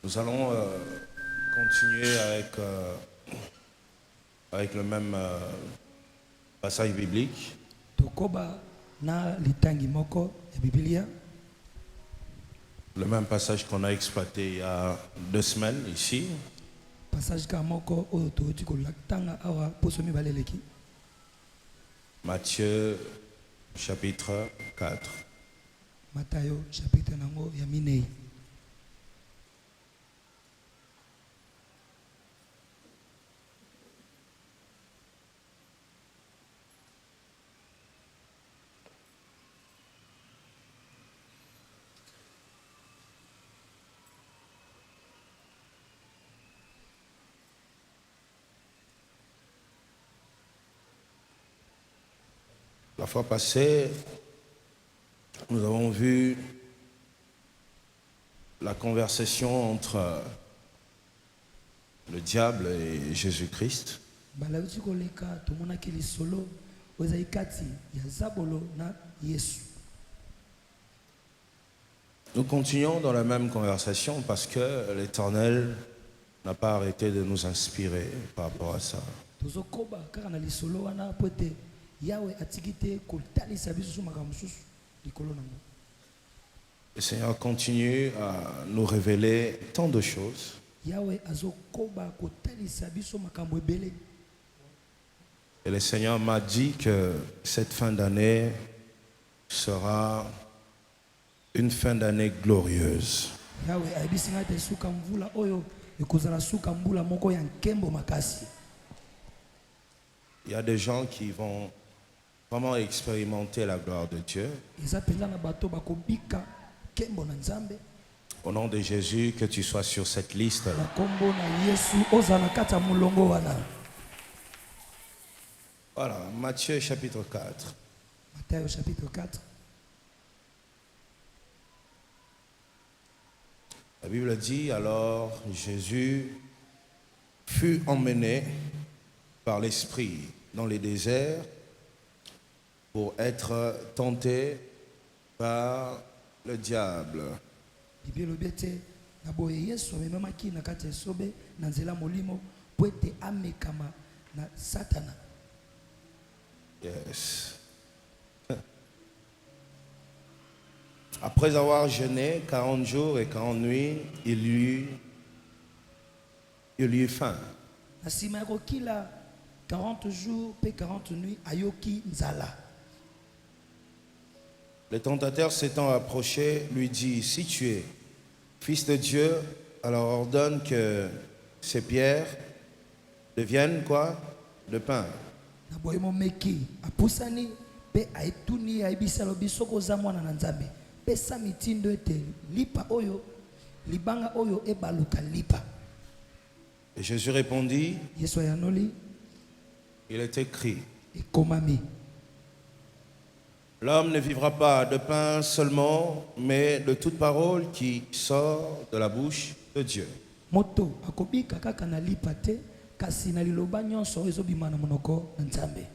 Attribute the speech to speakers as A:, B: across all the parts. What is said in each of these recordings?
A: Nous allons continuer avec le même passage biblique.
B: Tokoba na litangi moko ya Biblia.
A: Le même passage qu'on a exploité il y a 2 semaines ici.
B: Passage ka moko oyo tooti kolakitanga awa poso mibale eleki.
A: Matthieu chapitre 4.
B: Matayo chapitre nango ya minei.
A: La fois passée, nous avons vu la conversation entre le diable et Jésus-Christ.
B: Balauti koleka tomonaki lisolo ozali kati ya zabolo na Yesu.
A: Nous continuons dans la même conversation parce que l'Éternel n'a pas arrêté de nous inspirer par rapport à ça.
B: Tozokoba kaka na lisolo wana po ete Yawe atiki te kotalisa biso makambo mosusu likolo nango.
A: Le Seigneur continue à nous révéler tant de choses.
B: Yawe azokoba kotalisa biso makambo ebele.
A: Et le Seigneur m'a dit que cette fin d'année sera une fin d'année glorieuse.
B: Yawe ayebisinga te suka mvula oyo ekozala suka mbula moko ya nkembo makasi.
A: Il y a des gens qui vont vraiment expérimenter la gloire de Dieu.
B: Eza penza na bato bakobika nkembo na Nzambe.
A: Au nom de Jésus, que tu sois sur cette liste.
B: Na kombo na Yesu ozala na kati ya mulongo wana.
A: Voilà, Matthieu chapitre 4.
B: Matthieu chapitre 4.
A: La Bible dit, alors Jésus fut emmené par l'Esprit dans les déserts pour être tenté par le diable.
B: Bible lobi ete na boye Yesu amemamaki na kati ya sobe na nzela molimo po ete amekama na Satana.
A: Yes. Après avoir jeûné 40 jours et 40 nuits, il eut faim.
B: Na nsima ya kokila 40 jours pe 40 nuits ayoki nzala.
A: Le tentateur s'étant approché lui dit, si tu es fils de Dieu, alors ordonne que ces pierres deviennent quoi? Le pain.
B: Na boye momeki apusani pe aituni aibisa lobi soko za mwana na Nzambe. Pesa mitindo ete lipa oyo libanga oyo ebaluka lipa.
A: Et Jésus répondit,
B: Yesu ayanoli
A: il est écrit,
B: ekomami.
A: l'homme ne vivra pas de pain seulement, mais de toute parole qui sort de la bouche de Dieu.
B: Moto akobika kaka na lipa te kasi na liloba nyonso ezobima na monoko na Nzambe.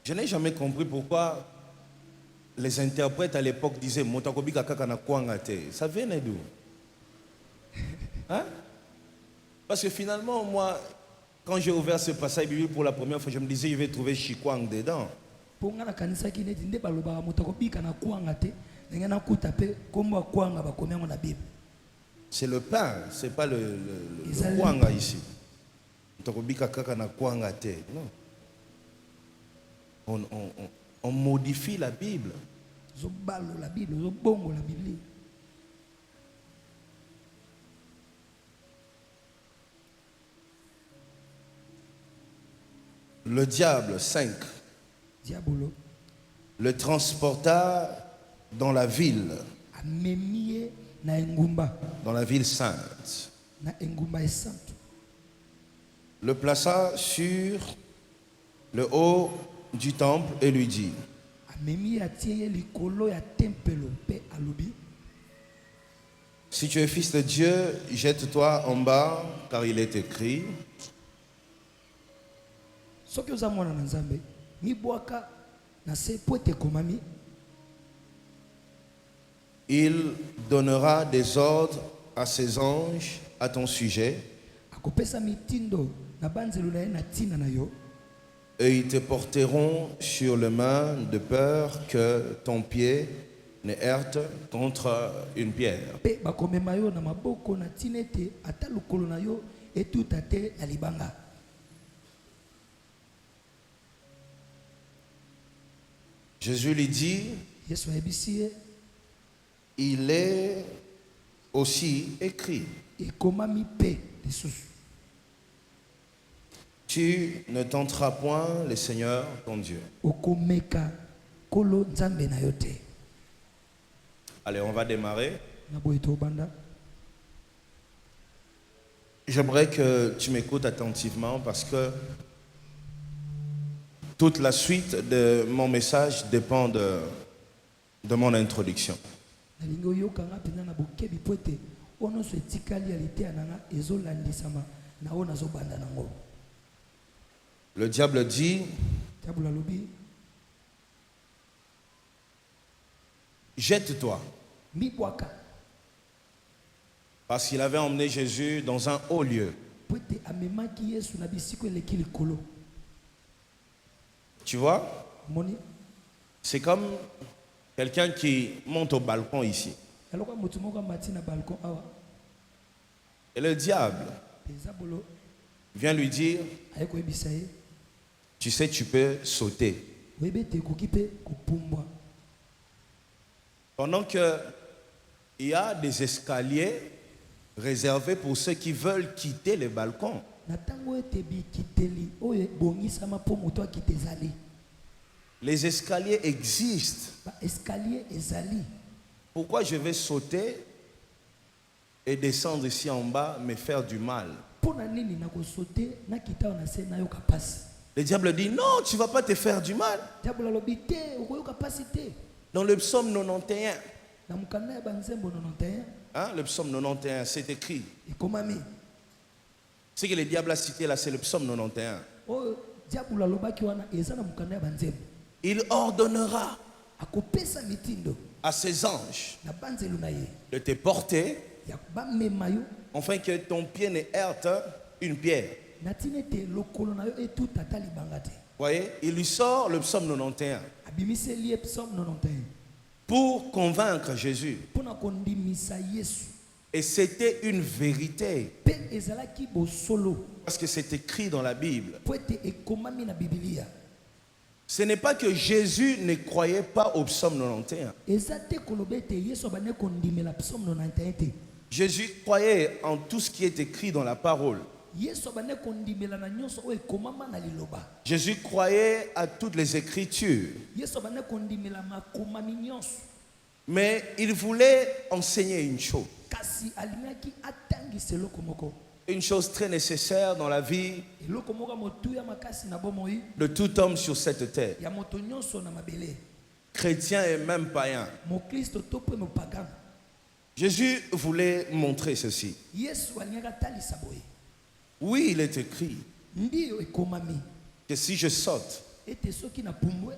A: Je n'ai jamais compris pourquoi les interprètes à l'époque disaient moto akobika kaka na kwanga te. Ça venait d'où? Hein? Parce que finalement, moi, quand j'ai ouvert ce passage biblique pour la première fois, je me disais, je vais trouver Chikwang dedans.
B: Ponga na kanisa ki neti nde baloba moto akobika na kwanga te ndenge na kuta pe kombo kwanga bakomi yango na Bible.
A: C'est le pain, c'est pas le
B: Ils
A: kwanga ici. Moto akobika kaka na kwanga te. Non. On modifie la Bible.
B: Zobalo la Bible, zobongo la Bible.
A: Le diable, 5,
B: Diabolo
A: le transporta dans la ville
B: amemie na engumba
A: sainte,
B: na engumba esantu.
A: le plaça sur le haut du temple et lui dit,
B: Amemi atie ye likolo ya tempelo pe alobi,
A: si tu es fils de Dieu, jette-toi en bas, car il est écrit,
B: soki oza mwana na Nzambe mibwaka na se po ete ekomami,
A: il donnera des ordres à ses anges à ton sujet,
B: akopesa mitindo na banzelu na ye na ntina na yo,
A: et ils te porteront sur les mains de peur que ton pied ne heurte contre une pierre.
B: mpe bakomema yo na maboko na ntina ete ata lokolo na yo etuta te ya libanga.
A: Jésus lui dit,
B: Yesu ayebisi ye,
A: il est aussi écrit,
B: ekomami mpe lisusu,
A: tu ne tenteras point le Seigneur ton Dieu.
B: okomeka kolo nzambe na yo te.
A: Allez, on va démarrer.
B: Na boye tobanda.
A: J'aimerais que tu m'écoutes attentivement parce que toute la suite de mon message dépend de mon introduction.
B: nalingi oyokanga mpenza na bokebi po ete oyo nyonso etikali ya liteya na nga ezolandisama na oyo nazobanda nango.
A: Le diable dit,
B: diabolo alobi,
A: jette-toi.
B: mibwaka,
A: Parce qu'il avait emmené Jésus dans un haut lieu.
B: po ete amemaki yesu na bisiko eleki likolo.
A: Tu vois,
B: moni
A: c'est comme quelqu'un qui monte au balcon ici.
B: eloko ya motu moko amati na balcon awa,
A: Et le diable
B: eza bolo
A: vient lui dire,
B: aye koyebisa ye,
A: tu sais, tu peux sauter.
B: oyebi ete ekoki mpe kopumbwa.
A: Pendant qu'il y a des escaliers réservés pour ceux qui veulent quitter les balcons.
B: na ntango ete bikiteli oyo ebongisama mpo moto akita ezali,
A: Les escaliers existent.
B: baeskalier ezali.
A: Pourquoi je vais sauter et descendre ici en bas, me faire du mal?
B: mpo na nini nakosote nakita oyo na se nayoka pasi?
A: Le diable dit, non, tu ne vas pas te faire du mal.
B: diabolo alobi te, okoyoka pasi te.
A: Dans le psaume 91,
B: Na mokanda ya banzembo 91
A: hein, le psaume 91, c'est écrit.
B: ekomami
A: Ce que le diable a cité là, c'est le psaume 91.
B: oyo diabolo alobaki wana eza na mokanda ya banzembo.
A: Il ordonnera
B: akopesa mitindo
A: à ses anges
B: na banzelu na ye
A: de te porter,
B: ya bamema yo
A: afin que ton pied ne heurte une pierre.
B: na ntina ete lokolo na yo etuta ata libanga te.
A: Voyez, il lui sort le psaume 91
B: abimiseli ye psaume 91
A: pour convaincre Jésus.
B: mpo na kondimisa yesu,
A: Et c'était une vérité,
B: mpe ezalaki bosolo
A: parce que c'est écrit dans la Bible.
B: mpo ete ekomami na bibilia.
A: Ce n'est pas que Jésus ne croyait pas au psaume 91.
B: eza te koloba ete yesu abandi kondimela psaume 91 te.
A: Jésus croyait en tout ce qui est écrit dans la parole.
B: yesu abandi kondimela na nyonso oyo ekomama na liloba.
A: Jésus croyait à toutes les Écritures.
B: yesu abandi kondimela makomami nyonso,
A: Mais il voulait enseigner une chose.
B: kasi alingaki atangisa eloko moko,
A: Une chose très nécessaire dans la vie
B: eloko moko ya motuya makasi na bomoi
A: de tout homme sur cette terre,
B: ya moto nyonso na mabele,
A: chrétien et même païen.
B: mokristo to mpe mopagan.
A: Jésus voulait montrer ceci.
B: yesu alingaki atalisa boye,
A: Oui, il est écrit
B: ndiyo ekomami
A: que si je saute,
B: ete soki na pumbwe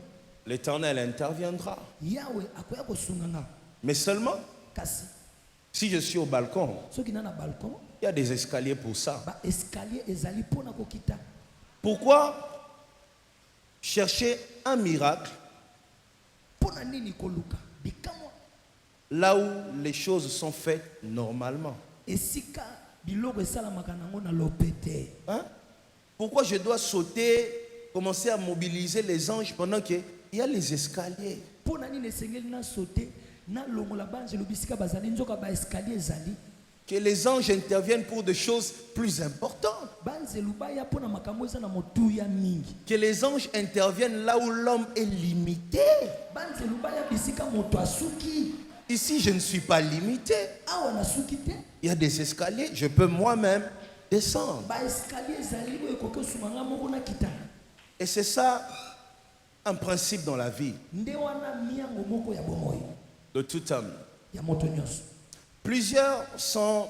A: l'Éternel interviendra.
B: yawe akoya kosunga nga.
A: Mais seulement,
B: kasi
A: si je suis au balcon,
B: soki na na balcon,
A: il y a des escaliers pour ça.
B: baeskalier ezali mpo na kokita.
A: Pourquoi chercher un miracle
B: mpo na nini koluka bikamwa
A: là où les choses sont faites normalement?
B: esika biloko esalamaka nango na lopete?
A: Hein? Pourquoi je dois sauter, commencer à mobiliser les anges pendant qu'il y a les escaliers?
B: mpo na nini esengeli nasote nalongola banzelu bisika bazali nzoka baeskalier ezali?
A: Que les anges interviennent pour des choses plus importantes.
B: banzelu baya mpo na makambo eza na motuya mingi.
A: Que les anges interviennent là où l'homme est limité.
B: banzelu baya bisika moto asuki.
A: Ici, je ne suis pas limité.
B: awa nasuki te,
A: Il y a des escaliers, je peux moi-même descendre.
B: baeskalier ezali oyo ekoki osuma nga moko nakita.
A: Et c'est ça un principe dans la vie
B: nde wana miango moko ya bomoi
A: de tout homme.
B: ya moto nyonso.
A: Plusieurs sont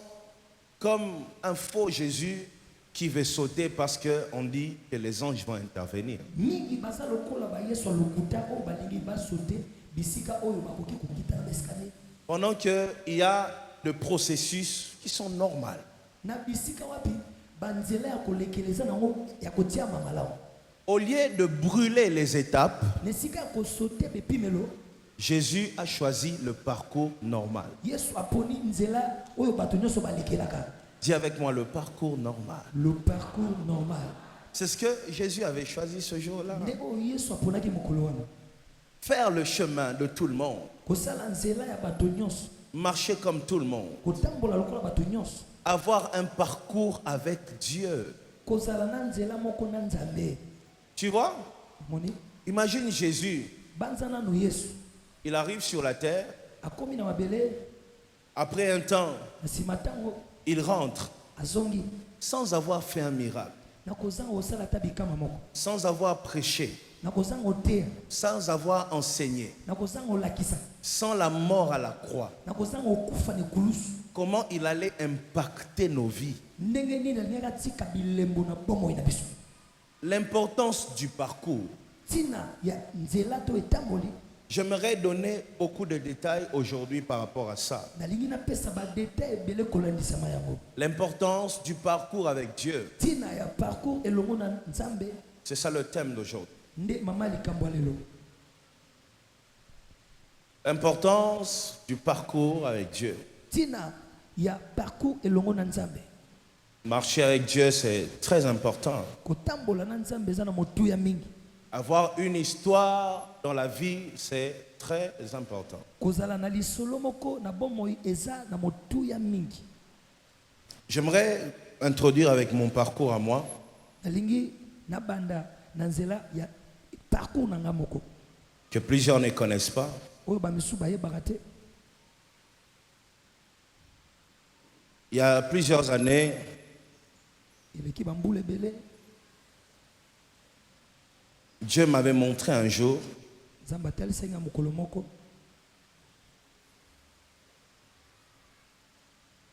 A: comme un faux Jésus qui veut sauter parce qu'on dit que les anges vont intervenir.
B: mingi baza lokola bayesu lokuta oyo balingi basote bisika oyo bakoki kokita na baeskalier.
A: Pendant qu'il y a le processus qui sont normales.
B: Na bisika wapi banzela ya kolekeleza nango ya kotia mamalamu.
A: Au lieu de brûler les étapes,
B: Nesika ko sauter bepimelo.
A: Jésus a choisi le parcours normal.
B: Yesu aponi nzela oyo bato nyonso balekelaka.
A: Dis avec moi le parcours normal.
B: Le parcours normal.
A: C'est ce que Jésus avait choisi ce jour-là.
B: Nde oyo Yesu aponaki mokolo wana.
A: Faire le chemin de tout le monde.
B: Kosala nzela ya bato nyonso.
A: Marcher comme tout le monde.
B: Kotambola lokola bato nyonso.
A: Avoir un parcours avec Dieu.
B: Kozala na nzela moko na Nzambe.
A: Tu vois?
B: Moni.
A: Imagine Jésus.
B: Banzana no Yesu.
A: Il arrive sur la terre.
B: Akomi na mabele.
A: Après un temps,
B: Na simatango.
A: il rentre
B: Azongi.
A: sans avoir fait un miracle,
B: Na kozanga osala tabikama moko.
A: sans avoir prêché,
B: Na kozanga otea.
A: sans avoir enseigné,
B: Na kozanga olakisa.
A: sans la mort à la croix.
B: Na kozanga okufa ne kulusu.
A: Comment il allait impacter nos vies?
B: Ndenge nini alingaka tika bilembo na bomoi na biso.
A: L'importance du parcours.
B: Tina ya nzela to etamboli.
A: J'aimerais donner beaucoup de détails aujourd'hui par rapport à ça.
B: Nalingi na pesa ba détail ebele kolandisama yango.
A: L'importance du parcours avec Dieu.
B: Tina ya parcours elongo na Nzambe.
A: C'est ça le thème d'aujourd'hui.
B: Nde mama likambo lelo.
A: L'importance du parcours avec Dieu.
B: Tina ya parcours elongo na Nzambe.
A: Marcher avec Dieu, c'est très important.
B: Kotambola na Nzambe za na motu ya mingi.
A: Avoir une histoire dans la vie, c'est très important.
B: Kozala na lisolo moko na bomoi eza na motu ya mingi.
A: J'aimerais introduire avec mon parcours à moi
B: Nalingi na banda na nzela ya parcours na nga moko.
A: que plusieurs ne connaissent pas.
B: Oyo ba misu ba yebaka te.
A: Il y a plusieurs années,
B: Eleki bambule bele.
A: Dieu m'avait montré un jour
B: Zamba tel senga mokolo moko.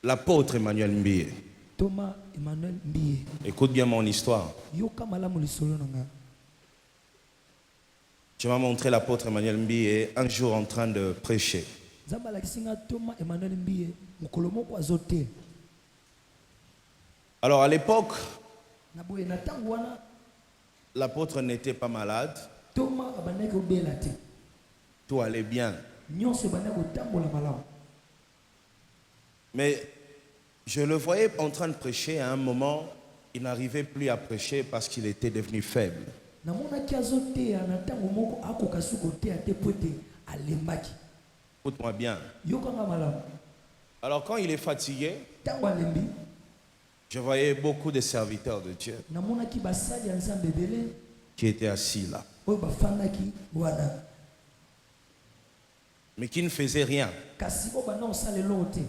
A: l'apôtre Emmanuel Mbiye.
B: Thomas Emmanuel Mbiye.
A: Écoute bien mon histoire.
B: Yoka malamu lisolo na nga.
A: Dieu m'a montré l'apôtre Emmanuel Mbiye un jour en train de prêcher.
B: Zamba lakisinga Thomas Emmanuel Mbiye mokolo moko azote.
A: Alors à l'époque,
B: Na boye na tango wana
A: l'apôtre n'était pas malade,
B: Thomas abandaki obela te.
A: tout allait bien.
B: Nyonso bandaki kotambola malamu.
A: Mais je le voyais en train de prêcher. À un moment, il n'arrivait plus à prêcher parce qu'il était devenu faible.
B: Namonaki azoteya na tango moko akoka su koteya te po ete alembaki.
A: Écoute-moi bien.
B: Yokanga malamu.
A: Alors quand il est fatigué,
B: Tango alembi
A: je voyais beaucoup de serviteurs de Dieu
B: namonaki basali ya Nzambe ebele
A: qui étaient assis là,
B: oyo bafandaki wana
A: mais qui ne faisaient rien.
B: kasi oyo banda kosala eloko te.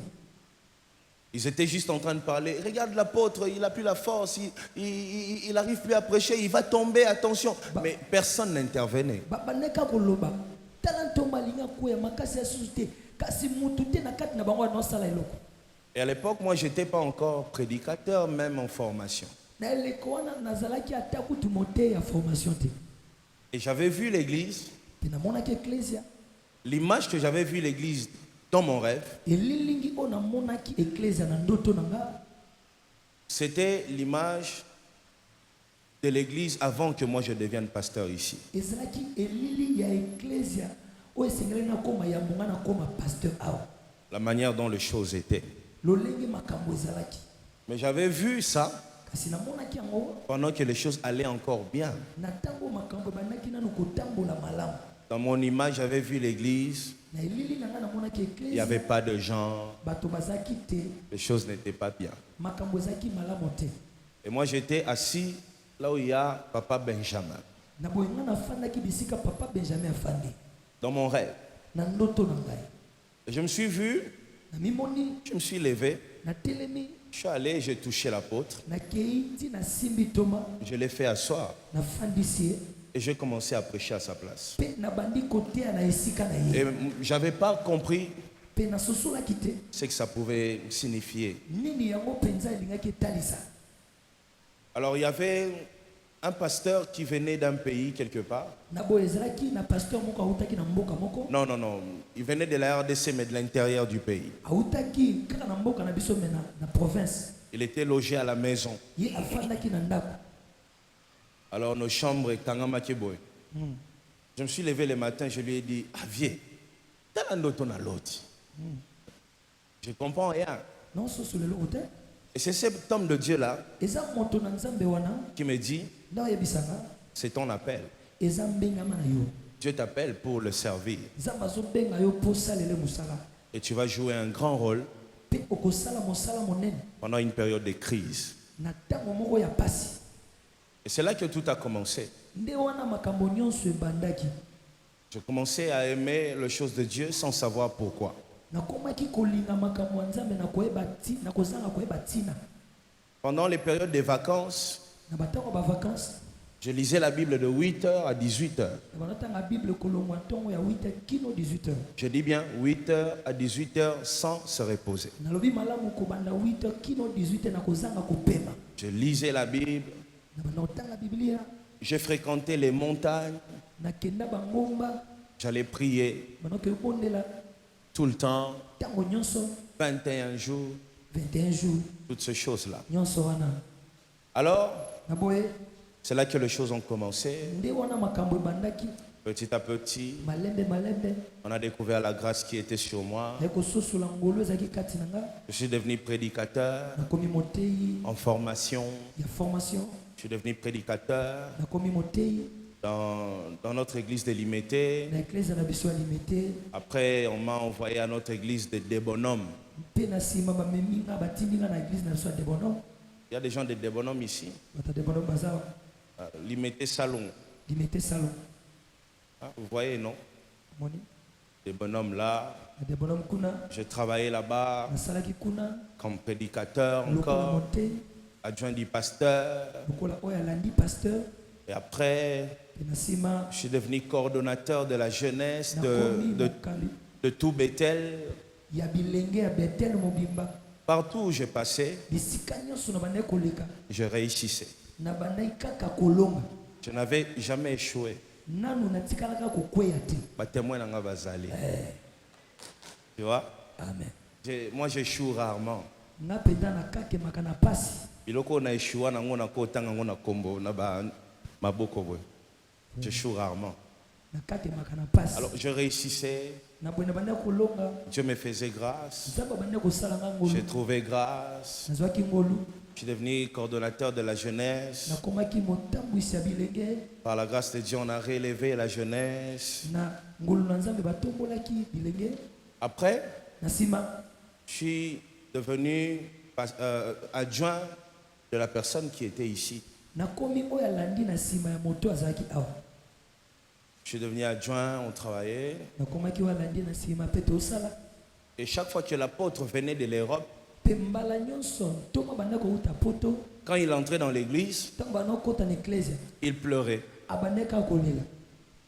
A: Ils étaient juste en train de parler. Regarde l'apôtre, il n'a plus la force, il n'arrive plus à prêcher, il va tomber, attention. Mais personne n'intervenait.
B: Bandeka koloba tala ntomba alinga koya makasi ya susu te kasi mutu te na kati na bango wana osala eloko.
A: Et à l'époque, moi, je n'étais pas encore prédicateur, même en formation.
B: Na eleko wana nazalaki ata kutu mote ya formation te.
A: Et j'avais vu l'église,
B: Pe namonaki eklesia
A: l'image que j'avais vue l'église dans mon rêve,
B: elilingi oyo namonaki eklesia na ndoto na nga
A: c'était l'image de l'église avant que moi je devienne pasteur ici.
B: ezalaki elili ya eklesia oyo esengeli nakoma ya monga nakoma pasteur awa.
A: La manière dont les choses étaient.
B: Lolenge makambo ezalaki
A: Mais j'avais vu ça
B: kasi namonaki yango
A: pendant que les choses allaient encore bien.
B: na ntango makambo ebandaki nanu kotambola malamu.
A: Dans mon image, j'avais vu l'église,
B: Na elili na nga namonaki
A: il n'y
B: eklesia
A: avait pas de gens,
B: bato bazalaki te
A: les choses n'étaient pas bien.
B: makambo ezalaki malamu te.
A: Et moi j'étais assis là où il y a Papa Benjamin,
B: Na boye nga nafandaki bisika papa Benjamin afandi
A: dans mon rêve.
B: na ndoto na ngai.
A: Et je me suis vu,
B: Na mimoni
A: je me suis levé,
B: na telemi
A: je suis allé, j'ai touché l'apôtre,
B: nakei ti nasimbi Thomas
A: je l'ai fait asseoir
B: nafandisi ye
A: et j'ai commencé à prêcher à sa place.
B: mpe nabandi koteya na esika na
A: Et
B: ye
A: j'avais pas compris
B: mpe nasosolaki te
A: ce que ça pouvait signifier.
B: nini yango mpenza elingaki etalisa.
A: Alors il y avait un pasteur qui venait d'un pays quelque part.
B: na boye ezalaki na pasteur moko autaki na mboka moko
A: Non, non, non. Il venait de la RDC, mais de l'intérieur du pays.
B: autaki kaka na mboka na biso me na province
A: Il était logé à la maison.
B: ye afandaki na ndako.
A: Alors nos chambres, Kangama Keboy. Je me suis levé le matin, je lui ai dit, ah viens, t'as l'autre. Je comprends rien.
B: non soso lelo ote
A: Et c'est cet homme de Dieu-là
B: eza moto na nzambe wana
A: qui me dit,
B: nda oyebisanga
A: c'est ton appel.
B: eza mbengama na yo
A: Dieu t'appelle pour le servir.
B: nzambe azobenga yo mpo osalele mosala
A: Et tu vas jouer un grand rôle
B: mpe okosala mosala monene
A: pendant une période de crise.
B: na ntango moko ya pasi.
A: Et c'est là que tout a commencé.
B: Nde wana makambo nyonso ebandaki.
A: Je commençais à aimer les choses de Dieu sans savoir pourquoi.
B: nakomaki kolinga makambo ya nzambe na kozanga koyeba ntina.
A: Pendant les périodes de vacances,
B: na batango bavacances
A: je lisais la Bible de 8h à 18h.
B: na banatanga bible kolongwa ntongo ya 8h kino 18h.
A: Je dis bien 8h à 18h sans se reposer.
B: nalobi malamu kobanda 8h kino 18h na kozanga kopema.
A: Je lisais la Bible,
B: na banotanga biblia
A: j'ai fréquenté les montagnes,
B: nakenda bangomba
A: j'allais prier
B: banoke ebondela
A: tout le temps,
B: ntango nyonso
A: 21 jours,
B: 21 jours
A: toutes ces choses-là.
B: nyonso wana.
A: Alors,
B: na boye
A: c'est là que les choses ont commencé.
B: nde wana makambo ebandaki
A: Petit à petit,
B: malembe
A: on a découvert la grâce qui était sur moi.
B: nakososola ngolo ezalaki kati na nga.
A: Je suis devenu prédicateur
B: nakomi motei
A: en formation.
B: ya formation.
A: Je suis devenu prédicateur
B: nakomi motei
A: dans notre église de Limité.
B: na eklese na biso ya limete.
A: Après, on m'a envoyé à notre église de Bonhomme.
B: mpe na nsima bamemi nga batindi nga na eglise na biso ya debonome.
A: Il y a des gens de Bonhomme ici.
B: bato ya debonome baza wa
A: Limité Salon.
B: limete salon.
A: Hein, vous voyez, non?
B: moni
A: Des bonhommes là.
B: na debonome kuna
A: J'ai travaillé là-bas
B: nasalaki kuna
A: comme prédicateur
B: lokola
A: encore,
B: motei
A: adjoint du pasteur.
B: lokola oyo alandi pasteur.
A: Et après,
B: mpe na nsima
A: je suis devenu coordonnateur de la jeunesse
B: nakomi
A: de
B: mokali
A: tout Bethel.
B: ya bilenge ya betel mobimba.
A: Partout où je passais,
B: bisika nyonso na bandaki koleka
A: je réussissais.
B: na bandaki kaka kolonga.
A: Je n'avais jamais échoué.
B: nanu natikalaka kokweya te.
A: Témoin dans Bazali. Tu vois?
B: amen.
A: Moi, j'échoue rarement.
B: nga mpenza nakakemaka na pasi.
A: Biloko na échoua nango na kotanga ngo na kombo na ba maboko boy. J'échoue rarement.
B: nakakemaka na pasi.
A: Alors je réussissais,
B: na boye na bandaki kolonga.
A: Dieu me faisait grâce.
B: nzambe abandaki kosala nga
A: J'ai
B: ngolu.
A: trouvé grâce.
B: nazwaki ngolu.
A: Je suis devenu coordonnateur de la jeunesse.
B: nakomaki motambwisi ya bilenge.
A: Par la grâce de Dieu, on a réélevé la jeunesse.
B: na ngolu na nzambe batombolaki bilenge.
A: Après,
B: na nsima
A: je suis devenu adjoint de la personne qui était ici.
B: nakomi oyo alandi na nsima ya moto azalaki awa.
A: Je suis devenu adjoint, on travaillait.
B: nakomaki oyo alandi na nsima mpe tosala.
A: Et chaque fois que l'apôtre venait de l'Europe,
B: mpe mbala nyonso ntoma bandaki kouta poto.
A: quand il entrait dans l'église,
B: ntango banakota na eklese
A: il pleurait.
B: abandaki kaka kolela.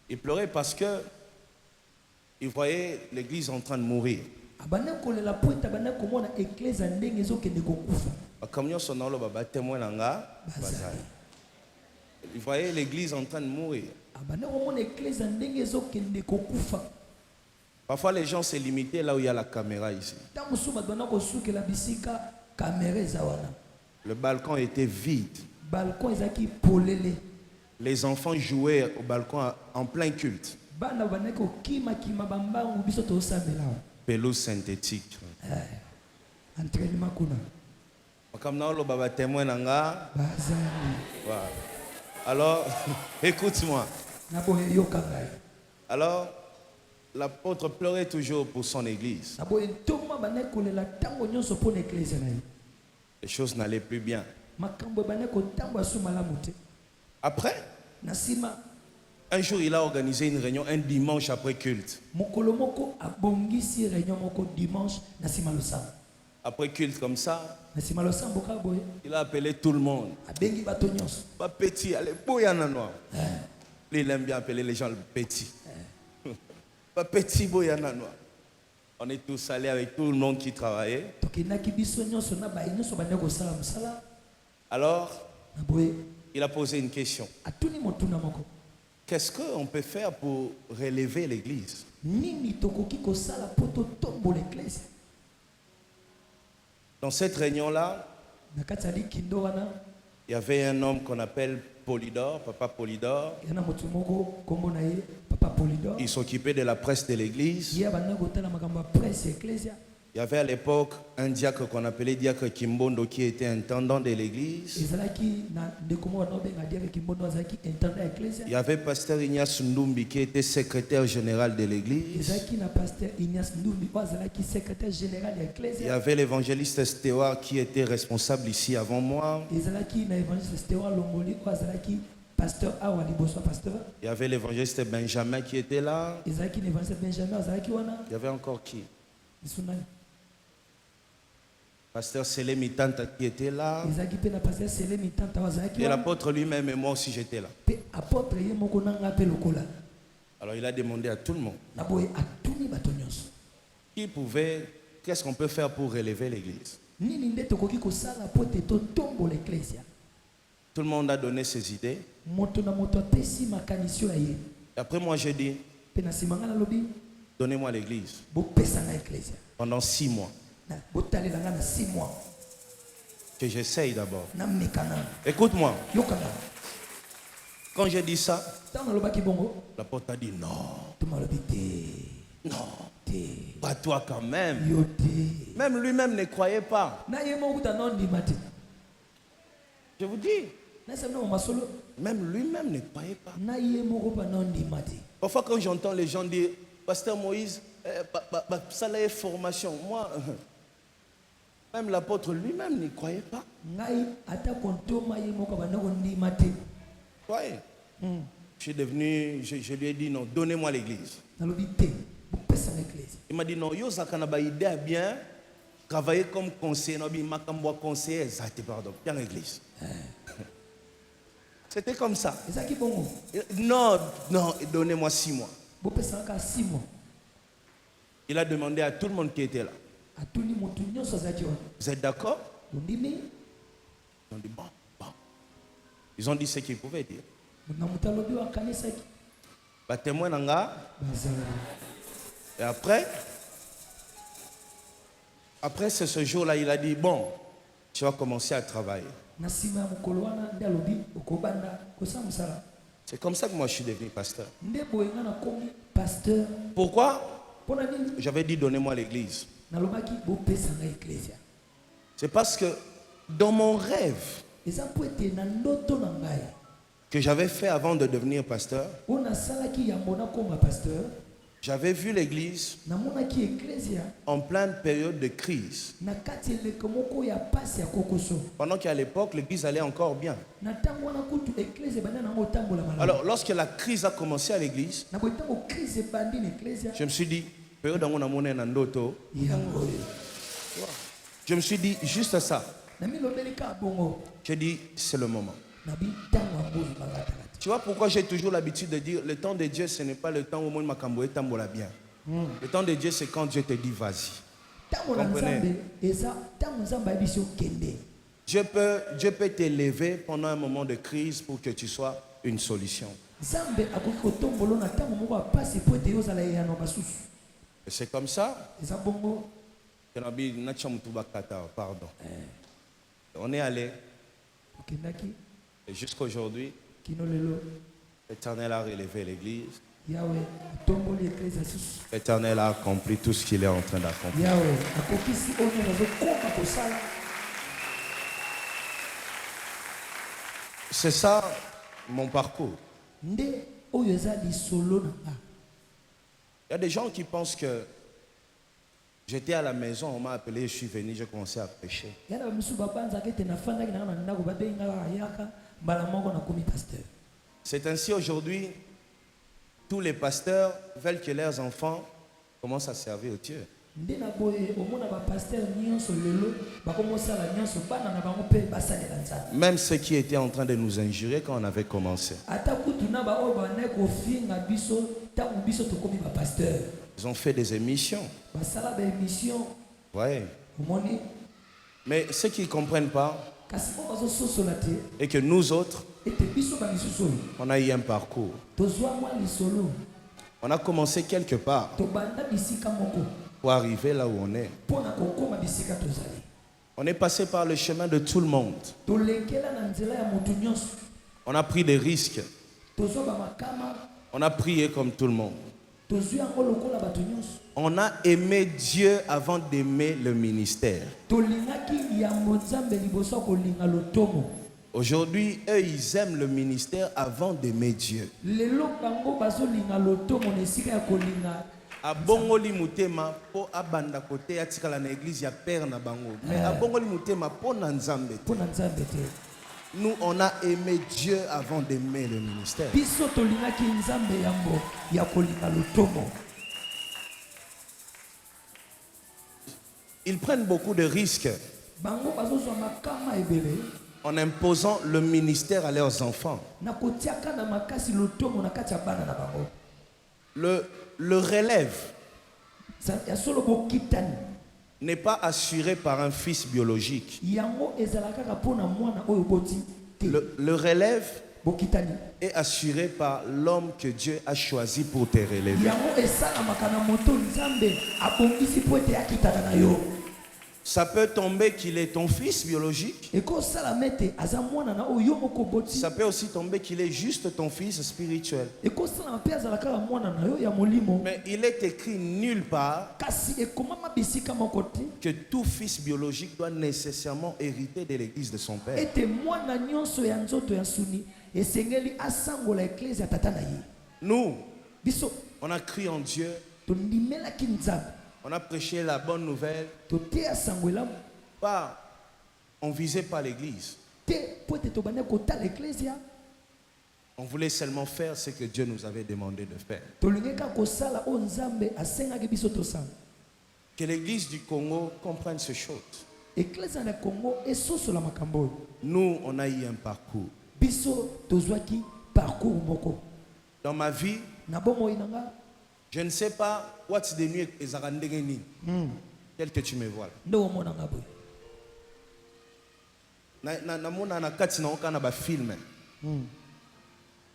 A: Il pleurait parce que il voyait l'église en train de mourir.
B: abandaki kolela po ete abandaki komona eklese ya ndenge ezokende kokufa.
A: Comme nous sommes là, témoin nanga, il voyait l'église en train de mourir.
B: abandaki komona eklese ya ndenge ezokende kokufa.
A: Parfois les gens se limitaient là où il y a la caméra ici.
B: ntango mosusu bato bandaki kosukela bisika kamera eza wana.
A: Le balcon était vide.
B: balcon ezalaki polele.
A: Les enfants jouaient au balcon en plein culte.
B: bana bandaki kokimakima bambangu biso tosambela awa.
A: Pelouse synthétique.
B: entraînement kuna.
A: Comme nous sommes témoin nanga.
B: bazali.
A: Voilà. Alors, écoute-moi.
B: na boye yoka ngai.
A: Alors, l'apôtre pleurait toujours pour son église.
B: na boye ntoma bandaki kolela ntango nyonso mpo na eklese na ye.
A: Les choses n'allaient plus bien.
B: makambo ebandaki kotambola so malamu te.
A: Après,
B: na nsima
A: un jour, il a organisé une réunion un dimanche après culte.
B: mokolo moko abongisi réunion moko dimanche na nsima losambo.
A: Après culte comme ça,
B: na nsima losambo kaka boye
A: il a appelé tout le monde.
B: abengi bato nyonso.
A: Pas petit, allez, boyana noir. Lui, il aime bien appeler les gens le petit. Pas petit, boyana noir. On est tous allés avec tout le monde qui travaillait.
B: tokendaki biso nyonso na baye nyonso bandaki kosala mosala.
A: Alors,
B: na boye
A: Il a posé une question.
B: atuni motuna moko
A: Qu'est-ce qu'on peut faire pour relever l'église?
B: nini tokoki kosala po totombola eklesi.
A: Dans cette réunion-là,
B: Na kati ya likindo wana
A: il y avait un homme qu'on appelle Polydore, Papa Polydore.
B: yana motu moko kombo na ye papa Polydore.
A: Il s'occupait de la presse de l'église.
B: ye abanda kotala makambo ya presse ya eklesia.
A: Il y avait à l'époque un diacre qu'on appelait diacre Kimbondo qui était intendant de l'église.
B: ezalaki na ndeko moko wana obenga diake kimbondo azalaki intendant ya eklesia.
A: Il y avait pasteur Ignace Ndumbi qui était secrétaire général de l'église.
B: ezalaki na pasteur Ignace Ndumbi oyo azalaki secrétaire général ya
A: Il y
B: eklesia.
A: avait l'évangéliste Stéwar qui était responsable ici avant moi.
B: ezalaki na évangéliste Stéwar Longoli oyo azalaki pasteur awa liboso ya pasteur.
A: Il y avait l'évangéliste Benjamin qui était là.
B: ezalaki na évangéliste Benjamin azalaki wana
A: Il y avait encore qui?
B: lisu nani.
A: Pasteur Selemi Tanta qui était là.
B: ezalaki mpe na pasteur Selemi Tanta oyo azalaki
A: Et
B: wana
A: l'apôtre lui-même et moi aussi j'étais là.
B: mpe apôtre ye moko na nga mpe lokola.
A: Alors il a demandé à tout le monde
B: na boye atuni bato nyonso
A: qu'est-ce qu'on peut faire pour relever l'église.
B: nini nde tokoki kosala po te totombola eklesia.
A: Tout le monde a donné ses idées.
B: moto na moto apesi makanisi oyo ya ye.
A: Et après moi j'ai dit,
B: mpe na nsima nga nalobi
A: donnez-moi l'église
B: bopesa nga eklesia.
A: pendant 6 mois.
B: botalela nga na 6 mois
A: Que j'essaye d'abord.
B: nameka nanga.
A: Écoute-moi,
B: yokanga
A: quand j'ai dit ça,
B: ntango nalobaki bongo
A: l'apôtre a dit non,
B: tomalobi te
A: non,
B: te
A: pas toi quand même.
B: yo te.
A: Même lui-même ne croyait pas.
B: na ye moko kuta nondima te.
A: Je vous dis,
B: nasemna masolo
A: même lui-même ne croyait pas.
B: na ye moko pa nondima te.
A: Parfois quand j'entends les gens dire, Pasteur Moïse, ça là est formation. Moi, même l'apôtre lui-même n'y croyait pas.
B: ngai ata kontoma ye moko banda kondima te.
A: Voyez, je suis devenu, je lui ai dit non, donnez-moi l'église.
B: nalobi te bopesa nga eklesia.
A: Il m'a dit non, yo zakana ba idée à bien travailler comme conseiller, non bi makambo conseiller, zate pardon, bien l'église. C'était comme ça.
B: ezalaki bongo
A: Non, non, donnez-moi 6 mois.
B: bopesa nga ka 6 mois.
A: Il a demandé à tout le monde qui était là.
B: atuni motu nyonso azalaki wana.
A: Vous êtes d'accord?
B: ondimi
A: Ils ont dit bon, bon. Ils ont dit ce qu'ils pouvaient dire.
B: na moto alobi wakanisaki
A: Bah témoin nanga.
B: bazala.
A: Et après c'est ce jour-là, il a dit bon, tu vas commencer à travailler.
B: na nsima ya mokolo wana nde alobi okobanda kosala mosala.
A: C'est comme ça que moi je suis devenu pasteur.
B: nde boye nga nakomi pasteur.
A: Pourquoi?
B: mpo na nini
A: J'avais dit donnez-moi l'église.
B: nalobaki bopesa nga eklesia.
A: C'est parce que dans mon rêve
B: eza mpo ete na ndoto na ngai
A: que j'avais fait avant de devenir pasteur,
B: oyo nasalaki yango nakoma pasteur.
A: j'avais vu l'église
B: namonaki eklesia
A: en pleine période de crise.
B: na kati eleko moko ya pasi ya kokoso.
A: Pendant qu'à l'époque, l'église allait encore bien.
B: na ntango wana kutu eklesia ebanda nango otambola malamu.
A: Alors, lorsque la crise a commencé à l'église,
B: na boye ntango crise ebandi na eklesia
A: je me suis dit, période yango namona na ndoto,
B: yango oyo
A: je me suis dit juste ça.
B: namilobeli kaka bongo
A: J'ai dit, c'est le moment.
B: nabi ntango yango oyo balata.
A: Tu vois pourquoi j'ai toujours l'habitude de dire, le temps de Dieu, ce n'est pas le temps où moi makambo etambola bien. Le temps de Dieu, c'est quand Dieu te dit, vas-y.
B: ntango na nzambe eza ntango nzambe ayebisi okende.
A: Dieu peut t'élever pendant un moment de crise pour que tu sois une solution.
B: nzambe akoki kotombola na ntango moko ya pasi po ete ozala eyano basusu.
A: Et c'est comme ça
B: eza bongo
A: que Nabi Nachamutuba Kata, pardon. On est allé,
B: okendaki
A: et jusqu'aujourd'hui,
B: kino lelo
A: l'Éternel a relevé l'église.
B: yawe atomboli eklesia susu.
A: L'Éternel a accompli tout ce qu'il est en train d'accomplir.
B: yawe akokisi oyo nazokoma kosala.
A: C'est ça mon parcours.
B: nde oyo eza lisolo na nga.
A: Il y a des gens qui pensent que j'étais à la maison, on m'a appelé, je suis venu, j'ai commencé à prêcher.
B: yana bamisu babanzaka ete nafandaki nanga na ndako babengaka ayaka mbala moko nakomi pasteur.
A: C'est ainsi aujourd'hui, tous les pasteurs veulent que leurs enfants commencent à servir Dieu.
B: nde na boye omona bapaster nyonso lelo bakomosala nyonso bana na bango mpe basalela nzambe.
A: Même ceux qui étaient en train de nous injurer quand on avait commencé.
B: ata kutu na baoyo bandaki kofinga biso ntango biso tokomi bapaster.
A: Ils ont fait des émissions.
B: basala baémission
A: Ouais.
B: omoni.
A: Mais ceux qui ne comprennent pas,
B: kasi oyo bazososola te
A: et que nous autres,
B: ete biso bamisusu oyo
A: on a eu un parcours.
B: tozwa mwa lisolo
A: On a commencé quelque part
B: tobanda bisika moko
A: pour arriver là où on est.
B: mpo na kokóma bisika tozali
A: On est passé par le chemin de tout le monde.
B: tolekela na nzela ya motu nyonso
A: On a pris des risques.
B: tozwa bamakama
A: On a prié comme tout le monde.
B: tozwi yango lokola bato nyonso
A: On a aimé Dieu avant d'aimer le ministère.
B: tolingaki yambo nzambe liboso ya kolinga lotomo
A: Aujourd'hui, eux, ils aiment le ministère avant d'aimer Dieu.
B: lelo bango bazolinga lotomo na esika ya kolinga
A: Abongoli mutema po abanda kote atikala na église ya père na bango. Mais abongoli mutema po na nzambe.
B: mpo na nzambe te
A: Nous, on a aimé Dieu avant d'aimer le ministère.
B: biso tolingaki nzambe yambo ya kolinga lotomo
A: Ils prennent beaucoup de risques
B: bango bazozwa makama ebele
A: en imposant le ministère à leurs enfants.
B: na kotiaka na makasi lotomo na kati ya bana na bango
A: Le relève
B: ya solo bokitani
A: n'est pas assuré par un fils biologique.
B: yango ezala kaka mpo na mwana oyo boti te
A: Le relève
B: bokitani
A: est assuré par l'homme que Dieu a choisi pour te relever.
B: yango esalamaka na moto nzambe abongisi mpo ete akitana na yo
A: Ça peut tomber qu'il est ton fils biologique.
B: ekosalama ete aza mwana na oyo yo moko boti
A: Ça peut aussi tomber qu'il est juste ton fils spirituel.
B: ekosalama mpe azala kaka mwana na yo ya molimo
A: Mais il est écrit nulle part
B: kasi ekomama bisika moko te
A: que tout fils biologique doit nécessairement hériter de l'église de son père.
B: ete mwana nyonso ya nzoto ya suni esengeli asangola eklese ya tata na ye
A: Nous,
B: biso
A: on a crié en Dieu,
B: tondimelaki nzambe
A: on a prêché la bonne nouvelle.
B: toteya sango elamu
A: Pas, on visait pas l'église.
B: te mpo ete tobande kotala eklesia
A: On voulait seulement faire ce que Dieu nous avait demandé de faire.
B: tolingi kaka kosala oyo nzambe asengaki biso tosala
A: Que l'église du Congo comprenne ces choses.
B: eklesia na congo esosola makambo oyo
A: Nous, on a eu un parcours.
B: biso tozwaki parcours moko
A: Dans ma vie,
B: na bomoi na nga
A: je ne sais pas what's the new ezarandegeni. Tel que tu me vois.
B: nde omona nga boye
A: Na mona na kati na okana ba film.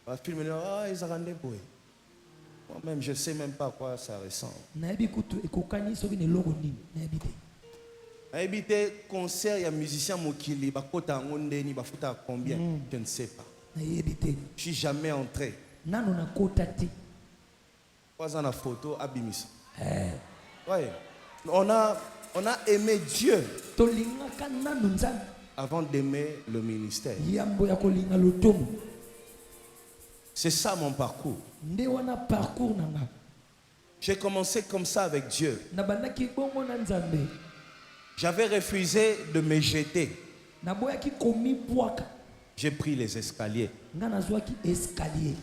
A: Ba film ah ezarande boy. Moi-même je sais même pas à quoi ça ressemble.
B: nayebi kutu ekokani soki na eloko nini nayebi te
A: Nayebi te concert ya musicien mokili bakota yango ndeni bafuta combien? Je ne sais pas.
B: nayebi te
A: Je suis jamais entré.
B: nano nakota te
A: Pas en photo abimisa. Ouais. On a aimé Dieu
B: tolingaka nano nzambe
A: avant d'aimer le ministère.
B: yambo ya kolinga lotomo
A: C'est ça mon parcours.
B: nde wana parcours na nga
A: J'ai commencé comme ça avec Dieu.
B: nabandaki bongo na nzambe
A: J'avais refusé de me jeter.
B: naboyaki komibwaka
A: J'ai pris les escaliers
B: nga nazwaki escalier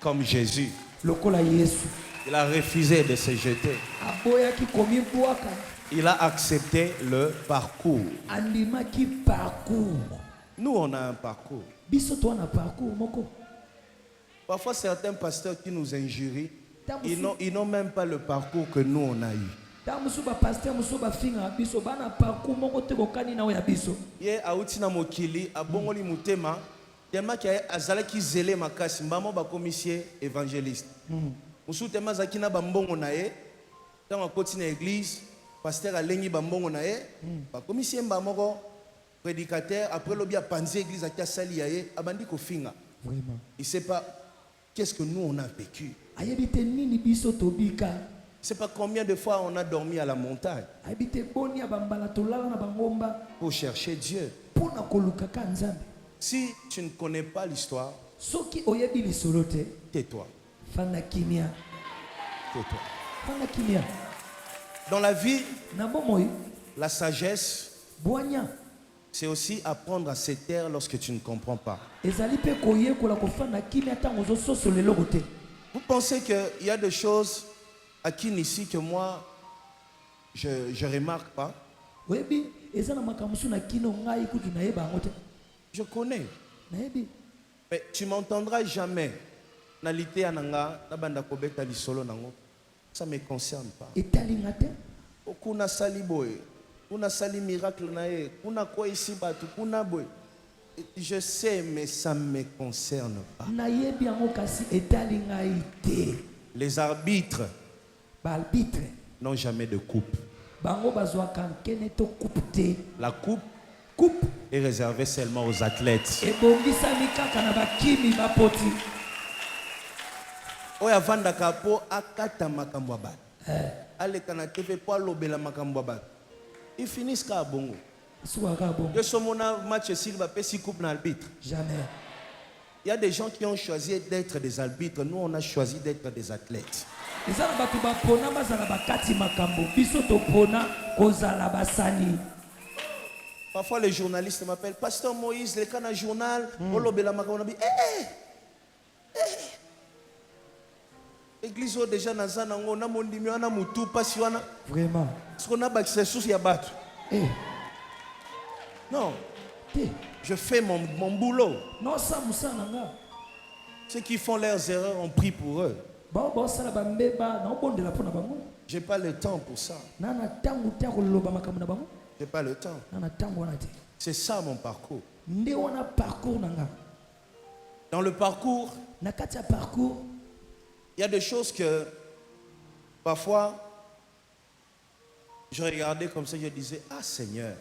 A: comme Jésus.
B: lokola yesu
A: Il a refusé de se jeter.
B: aboyaki komibwaka
A: Il a accepté le parcours.
B: andimaki parcours
A: Nous, on a un parcours.
B: biso toa na parcours moko
A: Parfois, certains pasteurs qui nous injurient, ils n'ont même pas le parcours que nous, on a eu.
B: ntango mosusu bapaster mosusu bafingaka biso bana parcours moko te kokani na oyo ya biso
A: Ye auti na mokili abongoli mutema tellement que azalaki zele makasi mbamo bakomisie évangéliste. Musu tellement azaki na bambongo na ye ntango akoti na église pasteur alengi bambongo na ye bakomisie mbamoko prédicateur après lobi apanzi église akia sali ya ye abandi kofinga.
B: vraiment
A: Il sait pas qu'est-ce que nous on a vécu.
B: ayebi te nini biso tobika
A: Je sais pas combien de fois on a dormi à la montagne
B: ayebi te boni ya bambala tolala na bangomba
A: pour chercher Dieu.
B: mpo na kolukaka nzambe
A: Si tu ne connais pas l'histoire,
B: soki oyebi lisolo te
A: tais-toi.
B: fanda kimia
A: Tais-toi.
B: fanda kimia
A: Dans la vie,
B: na bomoi
A: la sagesse,
B: bwanya
A: c'est aussi apprendre à se taire lorsque tu ne comprends pas.
B: ezali mpe koyekola kofanda kimia ntango ozososola eloko te
A: Vous pensez qu'il y a des choses à qui ici que moi, je ne remarque pas?
B: oyebi eza na makambo mosusu na kino ngai kutu nayeba yango te
A: Je connais.
B: nayebi
A: Mais tu m'entendras jamais. Nalité ananga, nabanda kobeta lisolo nango. Ça ne me concerne pas.
B: etalinga te
A: Okuna saliboye. kuna sali miracle na ye, kuna kwa ici batu, kuna boy. Je sais, mais ça ne me concerne pas.
B: nayebi yango kasi etali ngai te.
A: Les arbitres
B: Baalbitre
A: n'ont jamais de coupe.
B: bango bazwaka nkene to coupe te.
A: La coupe
B: Coupe
A: est réservée seulement aux athlètes.
B: ebongisami kaka na bakimi bapoti.
A: Oya vanda kapo akata makambo ya batu. Aleka na TV po alobela makambo ya batu. Ils finissent ka bongo.
B: Soaka bon.
A: Yo somona match silva pesi coupe na arbitre.
B: Jamais.
A: Il y a des gens qui ont choisi d'être des arbitres. Nous, on a choisi d'être des athlètes.
B: eza na bato bapona bazala bakati makambo biso topona kozala basani.
A: Parfois, les journalistes m'appellent Pasteur Moïse, le canal journal, olobela makambo na bi. Église o déjà na zanango na mondimi wana mutu pasi wana.
B: Vraiment.
A: Ce qu'on a bakise sous ya batu.
B: Eh.
A: Non,
B: Te.
A: je fais mon boulot.
B: Non ça musana nga.
A: Ceux qui font leurs erreurs, on prie pour eux.
B: Ba ba sala ba mbeba na obondela pona bango.
A: J'ai pas le temps pour ça.
B: Nana tangu te koloba makambo na bango.
A: J'ai pas le temps.
B: Nana tangu wana te.
A: C'est ça mon parcours.
B: Nde wana parcours nanga.
A: Dans le parcours,
B: Na kati ya parcours,
A: il y a des choses que parfois je regardais comme ça, je disais, ah Seigneur,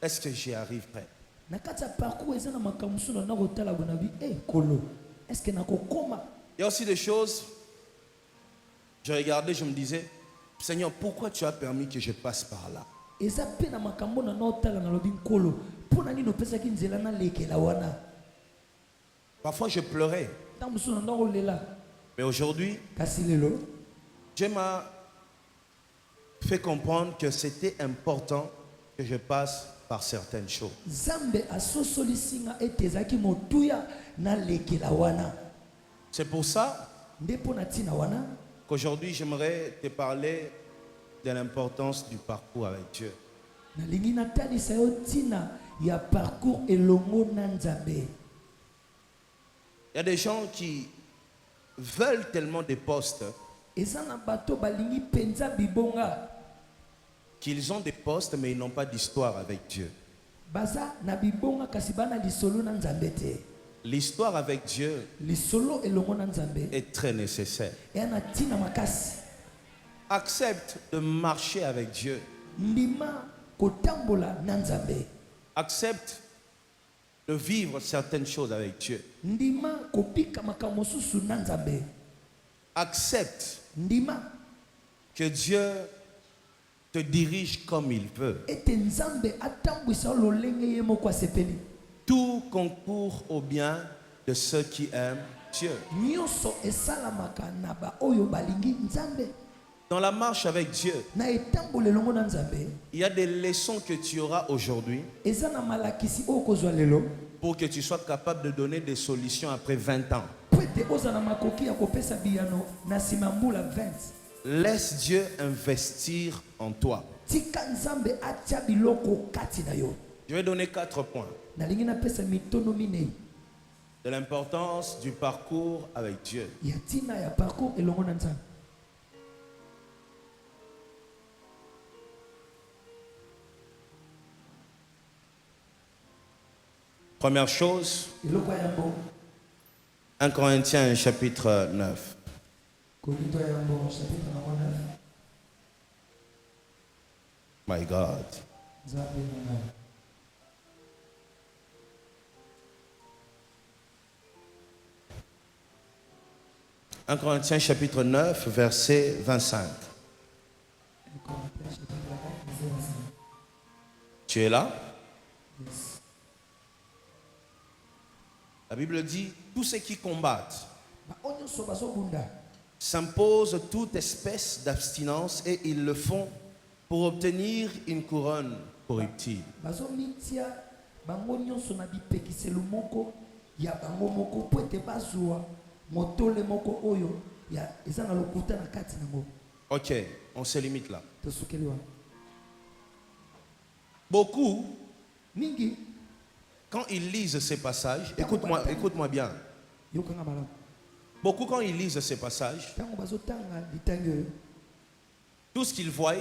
A: est-ce que j'y arriverai?
B: na kati ya parcours eza na makambo suna na kotala bonabi kolo. Est-ce que nakokoma?
A: Il y a aussi des choses, je regardais, je me disais, Seigneur, pourquoi tu as permis que je passe par là?
B: Eza pe na makambo na otala na lobi nkolo. Pona nini opesaki nzela na lekela wana?
A: Parfois je pleurais,
B: Tangu suna na olela.
A: mais aujourd'hui,
B: Kasi lelo
A: Dieu m'a fait comprendre que c'était important que je passe par certaines choses.
B: Zambe asosolisi nga ete ezalaki motuya na lekela wana.
A: C'est pour ça
B: Nde pona tina wana
A: qu'aujourd'hui j'aimerais te parler de l'importance du parcours avec Dieu.
B: nalingi natalisa yo tina ya parcours elongo na Nzambe.
A: Il y a des gens qui veulent tellement des postes
B: Eza na bato balingi penza bibonga.
A: qu'ils ont des postes mais ils n'ont pas d'histoire avec Dieu.
B: Baza na bibonga kasi bana lisolo na Nzambe te.
A: L'histoire avec Dieu
B: Lisolo elongo na Nzambe
A: est très nécessaire.
B: yana tina makasi.
A: Accepte de marcher avec Dieu.
B: Ndima kotambola na Nzambe.
A: Accepte de vivre certaines choses avec Dieu.
B: Ndima kopika makambo susu na Nzambe.
A: Accepte
B: Ndima
A: que Dieu te dirige comme il veut.
B: ete Nzambe atambwisa lolenge ye moko asepeli.
A: Tout concourt au bien de ceux qui aiment Dieu.
B: Nyonso esalamaka na ba oyo balingi Nzambe.
A: Dans la marche avec Dieu,
B: Na etambola elongo na Nzambe
A: il y a des leçons que tu auras aujourd'hui
B: eza na malakisi oyo kozwa lelo
A: pour que tu sois capable de donner des solutions après 20 ans.
B: po ete oza na makoki ya kopesa biyano na nsima ya mbula 20.
A: Laisse Dieu investir en toi.
B: Tika Nzambe atia biloko kati na yo.
A: Je vais donner 4 points
B: Nalingi napesa mitono minei
A: de l'importance du parcours avec Dieu.
B: ya tina ya parcours elongo na Nzambe.
A: Première chose,
B: Eloko ya yambo
A: 1 Corinthiens chapitre 9.
B: Korinto ya yambo chapitre na 9.
A: My God.
B: Nzambe na ngai.
A: Un Corinthiens chapitre 9, verset 25.
B: Korinto chapitre 9 verset 25.
A: Tu es là?
B: Yes.
A: La Bible dit, tous ceux qui combattent
B: Ba onyo so bazobunda
A: s'imposent toute espèce d'abstinence et ils le font pour obtenir une couronne corruptible.
B: bazomitia bango nyonso na bipekiselo moko ya bango moko po ete bazwa motole moko oyo ya eza na lokuta na kati nango.
A: Ok, on se limite là.
B: Tosukeli wana
A: Beaucoup,
B: mingi
A: quand ils lisent ces passages, écoute-moi bien.
B: yokanga malamu.
A: Beaucoup, quand ils lisent ces passages,
B: Tango bazotanga litangi oyo
A: tout ce qu'ils voient,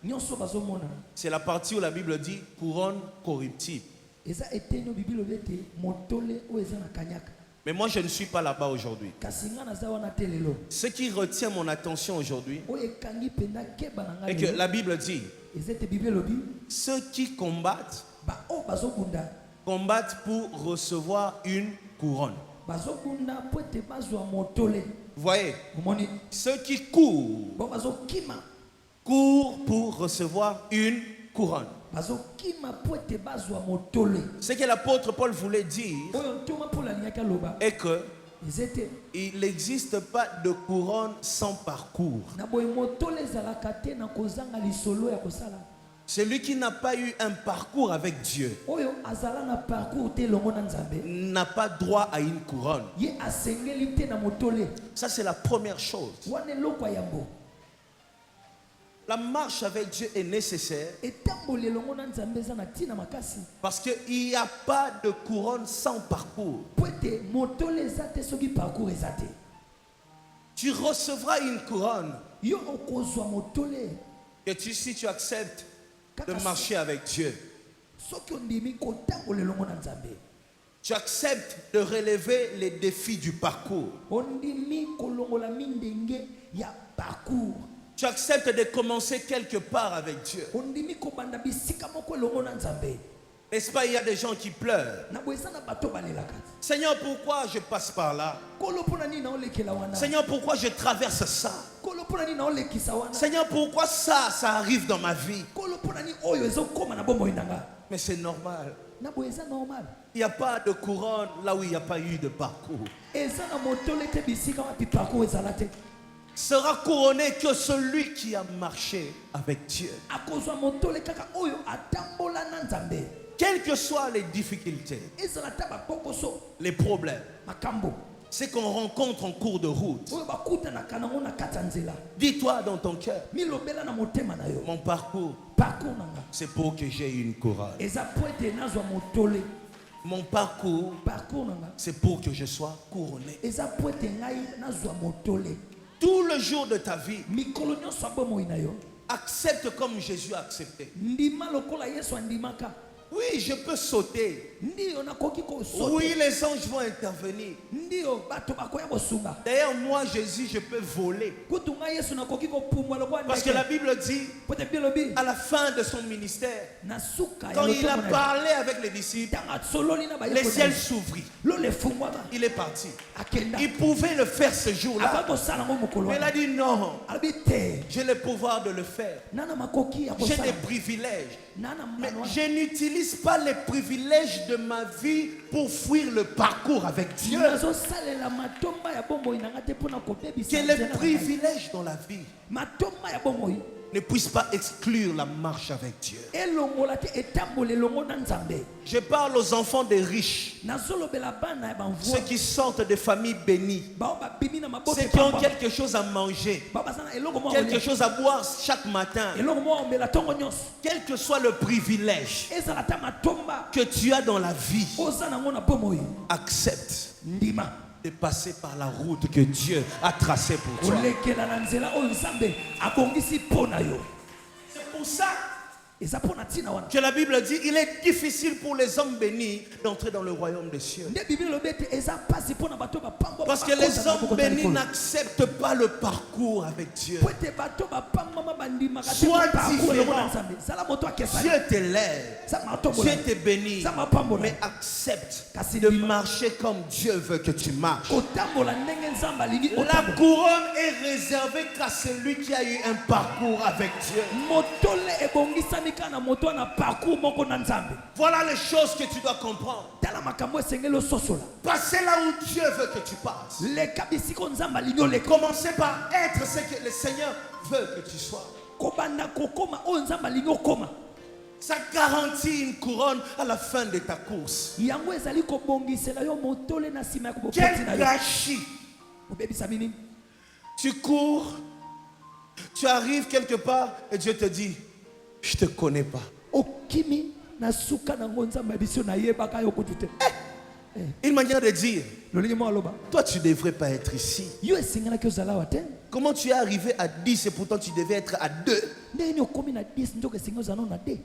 B: nyonso bazomona
A: C'est la partie où la Bible dit couronne corruptible.
B: eza etenyo bible obete motole o eza na kanyaka.
A: Mais moi, je ne suis pas là-bas aujourd'hui.
B: Kasi nga naza wana te lelo
A: Ce qui retient mon attention aujourd'hui,
B: o ekangi penda keba na nga
A: est que
B: lelo
A: la Bible dit,
B: eza ete bible elobi
A: ceux qui combattent,
B: ba o bazobunda
A: combattent pour recevoir une couronne.
B: bazobunda po ete bazwa motole.
A: Vous voyez,
B: omoni
A: ceux qui courent,
B: bo bazokima
A: courent pour recevoir une couronne.
B: bazokima po ete bazwa motole.
A: Ce que l'apôtre Paul voulait dire
B: oyo ntoma mpo alingaki aloba
A: est que
B: eza ete
A: il n'existe pas de couronne sans parcours.
B: na boye motole ezalaka te na kozanga lisolo ya kosala.
A: Celui qui n'a pas eu un parcours avec Dieu
B: oyo azala na parcours te elongo na nzambe
A: n'a pas droit à une couronne.
B: ye asengeli te na motole
A: Ça, c'est la première chose.
B: wana eloko ya yambo.
A: La marche avec Dieu est nécessaire
B: etamboli elongo na nzambe eza na ntina makasi
A: parce qu'il n'y a pas de couronne sans parcours.
B: po ete motole eza te soki parcours eza te.
A: Tu recevras une couronne
B: yo okozwa motole
A: si tu acceptes de
B: kaka
A: marcher avec Dieu.
B: soki ondimi kotambola elongo na nzambe.
A: Tu acceptes de relever les défis du parcours.
B: ondimi kolongola mindenge ya parcours.
A: Tu acceptes de commencer quelque part avec Dieu.
B: ondimi kobanda bisika moko elongo na nzambe.
A: N'est-ce pas, il y a des gens qui pleurent.
B: na boye eza na bato balelaka.
A: Seigneur, pourquoi je passe par là?
B: kolo mpo na nini naolekela wana.
A: Seigneur, pourquoi je traverse ça?
B: kolo mpo na nini naolekisa wana.
A: Seigneur, pourquoi ça arrive dans ma vie?
B: kolo mpo na nini oyo ezokóma na bomoi na nga.
A: Mais c'est normal.
B: na boye eza normal.
A: Il n'y a pas de couronne là où il n'y a pas eu de parcours.
B: eza na motole te bisika wapi parcours ezala te.
A: Sera couronné que celui qui a marché avec Dieu.
B: akozwa motole kaka oyo atambola na nzambe.
A: Quelles que soient les difficultés,
B: ezala ta bapokoso
A: les problèmes,
B: makambo
A: c'est qu'on rencontre en cours de route.
B: oyo bakutanaka nango na kati ya nzela.
A: Dis-toi dans ton cœur,
B: milobela na motema na yo.
A: mon parcours,
B: parcours na nga
A: c'est pour que j'ai une couronne.
B: eza po ete nazwa motole.
A: Mon parcours,
B: parcours na nga
A: c'est pour que je sois couronné.
B: eza po ete ngai nazwa motole.
A: Tout le jour de ta vie,
B: mikolo nyonso ya bomoi na yo
A: accepte comme Jésus a accepté.
B: ndima lokola yesu andimaka.
A: Oui, je peux sauter.
B: ndiyo nakoki kosote.
A: Oui, les anges vont intervenir.
B: ndiyo bato bakoya kosunga.
A: D'ailleurs, moi, Jésus, je peux voler.
B: kutu ngai yesu nakoki kopumbwa lokola
A: Parce que la Bible dit,
B: po ete bilobi
A: à la fin de son ministère,
B: na suka ya
A: quand il a
B: lotomo na ye.
A: parlé avec les disciples,
B: ntango asololi na
A: les
B: bayekoli
A: ciels
B: na ye.
A: s'ouvrirent.
B: lolo efungwama
A: Il est parti.
B: akenda.
A: Il pouvait le faire ce jour-là.
B: akoki kosala yango mokolo
A: Mais il a
B: wana.
A: dit non,
B: alobi te
A: j'ai le pouvoir de le faire.
B: nana makoki ya
A: J'ai
B: kosala
A: des privilèges.
B: nana
A: Mais
B: mano wana.
A: je n'utilise pas les privilèges de ma vie pour fuir le parcours avec Dieu.
B: nazosalela matomba ya bomoi na nga te mpona kobebisa
A: Que
B: nzela
A: les
B: na ngai.
A: privilèges dans la vie
B: matomba ya bomoi
A: ne puissent pas exclure la marche avec Dieu.
B: elongola te etambola elongo na nzambe.
A: Je parle aux enfants des riches,
B: nazolobela bana ya
A: ceux
B: bamvua
A: qui sortent de familles bénies,
B: bao babimi na maboko
A: ceux qui ont
B: epambwama.
A: quelque chose à manger,
B: bao baza na eloko moko
A: quelque
B: kolia.
A: chose à boire chaque matin,
B: eloko moko omela ntongo nyonso.
A: quel que soit le privilège
B: ezala ta matomba
A: que tu as dans la vie,
B: oza nango na bomoi
A: accepte
B: ndima
A: de passer par la route que Dieu a tracée pour toi.
B: kolekela na nzela oyo nzambe abongisi mpo na yo.
A: C'est pour ça
B: eza mpo na ntina wana.
A: que la Bible dit il est difficile pour les hommes bénis d'entrer dans le royaume des cieux.
B: nde bibili elobi ete eza mpasi mpo na bato bapambwama
A: Parce que
B: bakota
A: les
B: na
A: hommes
B: maboko ya
A: bénis
B: likolo.
A: n'acceptent pas le parcours avec Dieu.
B: po ete bato bapambwama bandimaka te
A: Sois
B: parcours elongo na
A: différent.
B: nzambe. zala moto akesani.
A: Dieu t'élève,
B: za matombola.
A: Dieu te bénit,
B: za mapambola.
A: mais accepte
B: Kasi
A: de
B: ndima.
A: marcher comme Dieu veut que tu marches.
B: kotambola ndenge nzambe alingi
A: La
B: otambola.
A: couronne est réservée qu'à celui qui a eu un parcours avec Dieu.
B: motole ebongisami kaka na moto na parcours moko na nzambe.
A: Voilà les choses que tu dois comprendre.
B: tala makambo esengeli ososola.
A: Passer là où Dieu veut que tu passes.
B: leka bisika nzambe alingi oleka.
A: Commencez par être ce que le Seigneur veut que tu sois.
B: kobanda kokoma oyo nzambe alingi okoma.
A: Ça garantit une couronne à la fin de ta course.
B: yango ezali kobongisela yo motole na nsima ya kobopoti
A: Quel
B: na yo.
A: gâchis!
B: obebisa nini.
A: Tu cours, tu arrives quelque part et Dieu te dit, je te connais pas.
B: okimi na suka nango nzambe ya biso nayebaka yo kutu te.
A: Une manière de dire,
B: lolingi mo aloba
A: toi tu devrais pas être ici.
B: yo esengelaki ozala awa te
A: Comment tu es arrivé à 10 et pourtant tu devais être à 2?
B: ndenge nini okomi na 10 nzoka esengi ozala nano na 2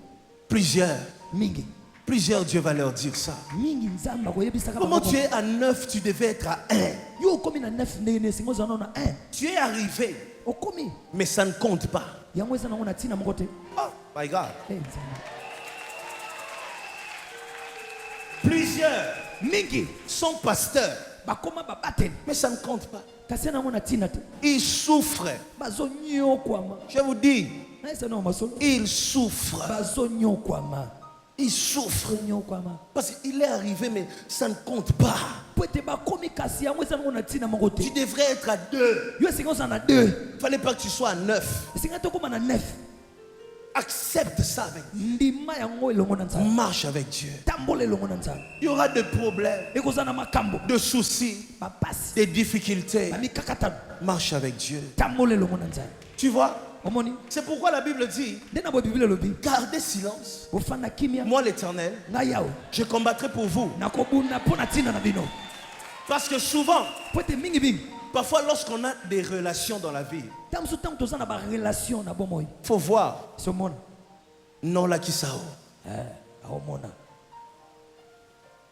A: Plusieurs, Dieu va leur dire ça.
B: mingi nzambe akoyebisaka
A: Comment
B: bango
A: tu es à 9, tu devais être à 1.
B: yo okomi na 9 ndenge nini esengi ozala nano na 1
A: Tu es arrivé,
B: okomi
A: mais ça ne compte pas.
B: yango eza nango na ntina moko te
A: Oh, my God.
B: Nzambe.
A: Plusieurs
B: mingi
A: sont pasteurs,
B: bakoma babateli
A: mais ça ne compte pas.
B: kasi nango na ntina te
A: Ils souffrent.
B: bazonyokwama
A: Je vous dis,
B: naesa nango masolo
A: ils souffrent.
B: bazonyokwama
A: Ils souffrent.
B: zonyokwama
A: Parce qu'il est arrivé, mais ça ne compte pas.
B: po ete bakomi kasi yango eza nango na ntina moko te
A: Tu devrais être à 2.
B: yo esengi ozala na 2
A: Il ne fallait pas que tu sois à 9.
B: esengi te okóma na 9
A: Accepte ça avec Dieu.
B: ndima yango elongo na nzambe
A: Marche avec Dieu.
B: tambola elongo na nzambe
A: Il y aura des problèmes,
B: ekozala na makambo
A: de soucis,
B: bapasi
A: des difficultés.
B: bamikakatano
A: Marche avec Dieu.
B: tambola elongo na nzambe
A: Tu vois?
B: omoni
A: C'est pourquoi la Bible dit,
B: nde na boye bibile elobi
A: gardez silence.
B: ofanda kimia
A: Moi l'Éternel,
B: ngai yawe
A: je combattrai pour vous.
B: nakobunda mpo na ntina na bino
A: Parce que souvent,
B: po ete mingimingi
A: parfois lorsqu'on a des relations dans la vie,
B: ntango mosusu ntango toza na barelation na bomoi
A: il faut voir.
B: somona
A: Non la kisao.
B: aomona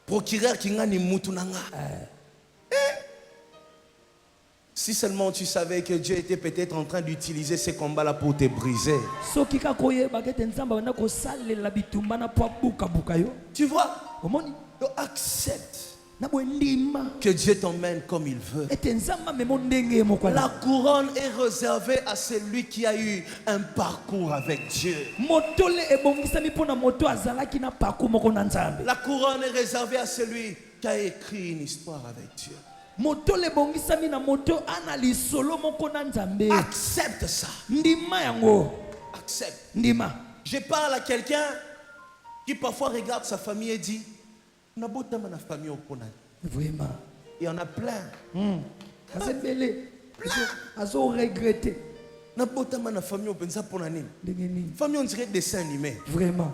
A: Procureur kingani mutunanga. Si seulement tu savais que Dieu était peut-être en train d'utiliser ces combats-là pour te briser.
B: soki kaka oyebaka ete nzambe abanda kosalela bitumba na po abukabuka yo
A: Tu vois?
B: omoni
A: Donc accepte
B: na boye ndima
A: que Dieu t'emmène comme il veut.
B: ete nzambe amema ndenge ye moko
A: La couronne est réservée à celui qui a eu un parcours avec Dieu.
B: motole ebongisami mpo na moto azalaki na paku moko na nzambe
A: La couronne est réservée à celui qui a écrit une histoire avec Dieu.
B: motole ebongisami na moto ana lisolo moko na nzambe
A: Accepte ça.
B: ndima yango
A: Accepte.
B: ndima
A: Je parle à quelqu'un qui parfois regarde sa famille et dit, Nabotama na famille au Konani.
B: vraiment
A: Il y en a plein.
B: aza ebele azo regrete
A: Nabotama na famille au Pensa Ponani.
B: ndenge nini
A: Famille on dirait dessin animé.
B: vraiment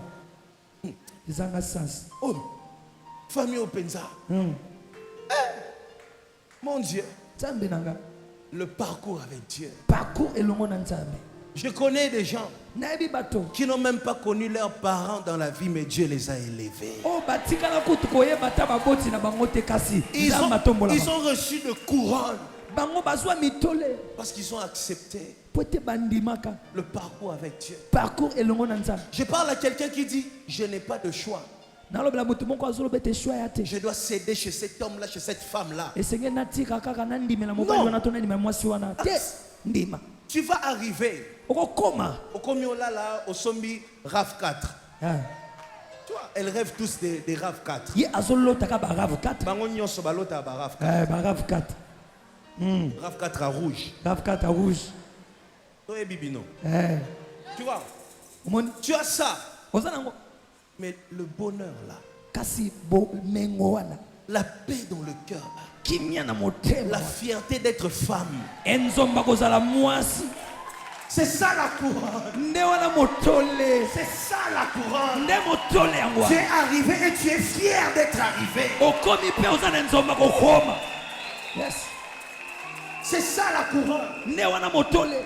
B: ezanga sens
A: Oh, famille au Pensa. Mon Dieu,
B: nzambe na nga
A: le parcours avec Dieu.
B: parcours elongo na nzambe
A: Je connais des gens
B: nayebi bato
A: qui n'ont même pas connu leurs parents dans la vie, mais Dieu les a élevés.
B: oyo batikala kutu koyeba ta baboti na bango te kasi
A: Ils
B: nzambe atombola
A: ont reçu de couronne
B: bango bazwa mitole
A: parce qu'ils ont accepté
B: po ete bandimaka
A: le parcours avec Dieu.
B: parcours elongo na nzambe
A: Je parle à quelqu'un qui dit, je n'ai pas de choix.
B: nalobela motu moko azoloba ete shwa ya te
A: Je dois céder chez cet homme-là, chez cette femme-là.
B: esenge natika kaka nandimela mobali
A: Non.
B: wana to nandimela mwasi wana te ndima
A: Tu vas arriver
B: okokoma
A: au Komiola là, au Sombi RAV 4. Tu vois, elles rêvent tous des RAV 4.
B: ye azolotaka barave 4
A: Bango nyonso balota ba RAV 4.
B: barave 4
A: RAV 4 à rouge.
B: rave 4 à rouge
A: Toi et Bibino. Tu vois,
B: omoni
A: tu as ça.
B: oza nango
A: Mais le bonheur là,
B: kasi bomengo wana
A: la paix dans le cœur là,
B: kimia na
A: la
B: motema
A: fierté d'être femme.
B: enzomba kozala mwasi
A: C'est ça la couronne.
B: nde wana motole
A: C'est ça la couronne.
B: nde motole yango
A: Tu es arrivé et tu es fier d'être arrivé.
B: okomi mpe oza na enzomba kokoma yes
A: C'est ça la couronne.
B: nde wana motole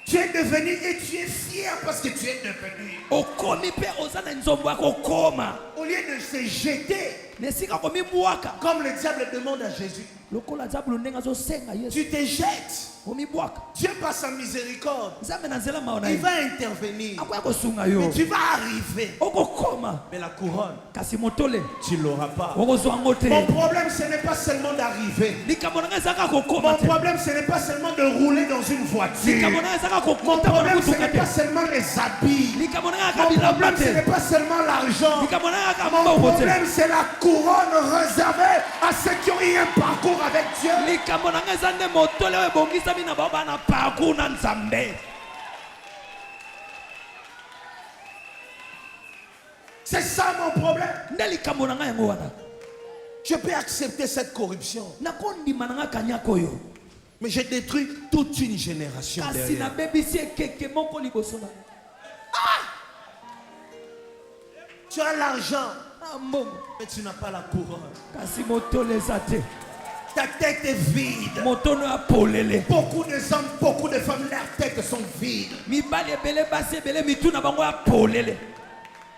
A: Tu es devenu et tu es fier parce que tu es devenu.
B: okomi mpe oza na enzomba ya kokoma
A: Au lieu de se jeter,
B: na esika komibwaka
A: comme le diable demande à Jésus,
B: lokola nzambe ndenge azosenga yesu
A: tu te jettes.
B: komibwaka
A: Dieu par sa miséricorde,
B: nzambe na nzela mawa na
A: il
B: ye
A: va intervenir.
B: akoya kosunga yo
A: Et tu vas arriver.
B: okokoma
A: Mais la couronne,
B: kasi motole
A: tu ne l'auras pas.
B: okozwa yango te
A: Mon problème, ce n'est pas seulement d'arriver.
B: likambo na ngai ezaka kokoma
A: Mon
B: te
A: problème, ce n'est pas seulement de rouler dans une voiture.
B: likambo na ngai ezaka
A: Mon
B: kokota na
A: problème, ce
B: motuka
A: n'est pas
B: te
A: seulement les habits.
B: likambo na ngai aka
A: Mon
B: bilamba
A: problème, ce n'est
B: te
A: pas seulement l'argent.
B: likambo na ngai aka
A: Mon
B: mbongo te
A: problème, c'est la couronne réservée à ceux qui ont eu un parcours avec Dieu.
B: likambo na ngai eza nde motole oyo ebongisami na bao bana parcours na nzambe
A: C'est ça mon problème.
B: nde likambo na ngai yango wana
A: Je peux accepter cette corruption,
B: nakondima na ngai kanyaka oyo
A: mais j'ai détruit toute une génération
B: kasi
A: derrière.
B: nabebisi ekeke moko liboso na ngai
A: Tu as l'argent,
B: na mbongo
A: mais tu n'as pas la couronne.
B: kasi motole eza te.
A: Ta tête est vide.
B: Motono apolele.
A: Beaucoup de hommes, beaucoup de femmes, leurs têtes sont vides.
B: Mibali ebele basi ebele mitu na bango apolele.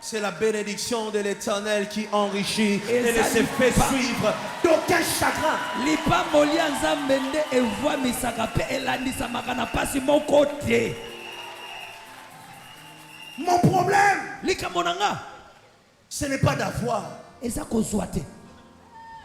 A: C'est la bénédiction de l'Éternel qui enrichit et ne
B: ça
A: se
B: lui
A: fait
B: pas.
A: suivre d'aucun chagrin.
B: Lipa molia nzambe nde evwamisaka mpe elandisamaka na pasi moko te.
A: Mon problème,
B: Likambo na nga
A: ce n'est pas d'avoir.
B: eza kozwa te.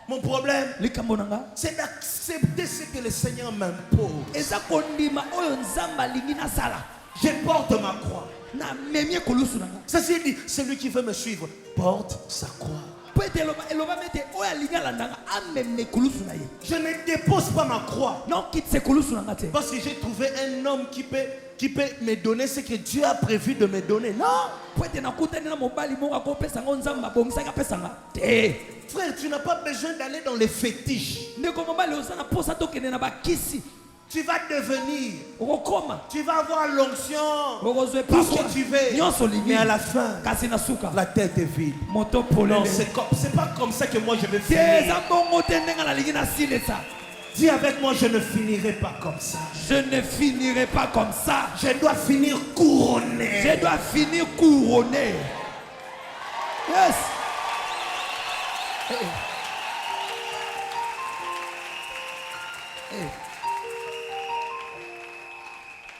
A: Mon problème,
B: Likambo na nga
A: c'est d'accepter ce que le Seigneur m'impose.
B: eza kondima oyo nzambe alingi nasala.
A: Je porte ma croix.
B: Na memie kolusu na nga.
A: Ceci dit, celui qui veut me suivre porte sa croix.
B: Po ete eloba mete oyo alingi alanda nga ameme kolusu na ye.
A: Je ne dépose pas ma croix
B: Non kitise kolusu na nga te.
A: parce que j'ai trouvé un homme qui peut me donner ce que Dieu a prévu de me donner. Non.
B: Po ete nakutani na mobali moko akopesa ngo nzambe abongisaki apesa nga te.
A: Frère, tu n'as pas besoin d'aller dans les fétiches.
B: Ndeko mobali oza na posa tokende na bakisi.
A: Tu vas devenir,
B: Okokoma.
A: tu vas avoir l'onction,
B: Okozwe
A: tout ce
B: parfois.
A: que tu veux.
B: Nyonso lingi.
A: Mais à la fin,
B: Kasi na suka.
A: la tête est vide.
B: Moto
A: Non,
B: polele.
A: c'est pas comme ça que moi je vais
B: Te
A: finir.
B: eza bongo te ndenge nalingi nasilisa.
A: Dis avec moi, je ne finirai pas comme ça.
B: Je ne finirai pas comme ça.
A: Je dois finir couronné.
B: Je dois finir couronné. Yes. Hey. Hey.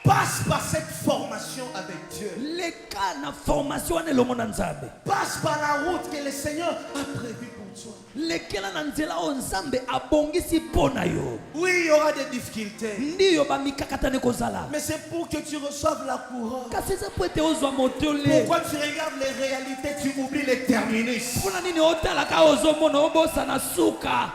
A: Passe par cette formation avec Dieu.
B: Leka na formation wana elongo na nzambe.
A: Passe par la route que le Seigneur a prévue pour toi.
B: Lekela na nzela oyo nzambe abongisi mpo na yo.
A: Oui, il y aura des difficultés.
B: Ndiyo bamikakatani kozala.
A: Mais c'est pour que tu reçoives la couronne.
B: Kasi eza po ete ozwa motole.
A: Pourquoi tu regardes les réalités, tu oublies les terminus.
B: Mpona nini otalaka ozomona obosana suka.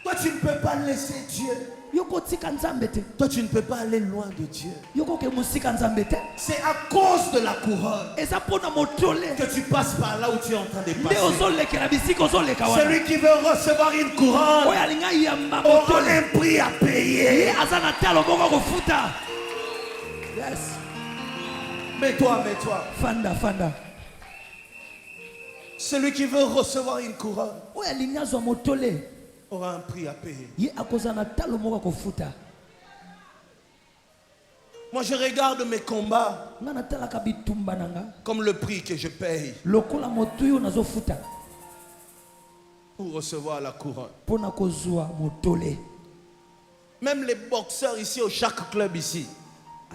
A: Toi, tu ne peux pas laisser Dieu.
B: Yoko tika nzambe te.
A: Toi, tu ne peux pas aller loin de Dieu.
B: Yoko ke musika nzambe te.
A: C'est à cause de la couronne
B: Eza mpona motole.
A: que tu passes par là où tu es en train de
B: Nde
A: passer.
B: ozolekela bisika ozoleka wana.
A: Celui qui veut recevoir une couronne
B: Oyo alinga yamba
A: aura
B: motole.
A: un prix à payer.
B: Ye aza na talo moko kofuta. Yes.
A: Mets-toi, mets-toi.
B: Fanda fanda.
A: Celui qui veut recevoir une couronne
B: Oyo alinga azwa motole.
A: aura un prix à payer.
B: Ye akoza na talo moko kofuta.
A: Moi, je regarde mes combats
B: Nga natalaka bitumba nanga.
A: comme le prix que je paye
B: Lokola motuyo nazofuta.
A: pour recevoir la couronne.
B: Pona kozwa motole.
A: Même les boxeurs ici, au chaque club ici,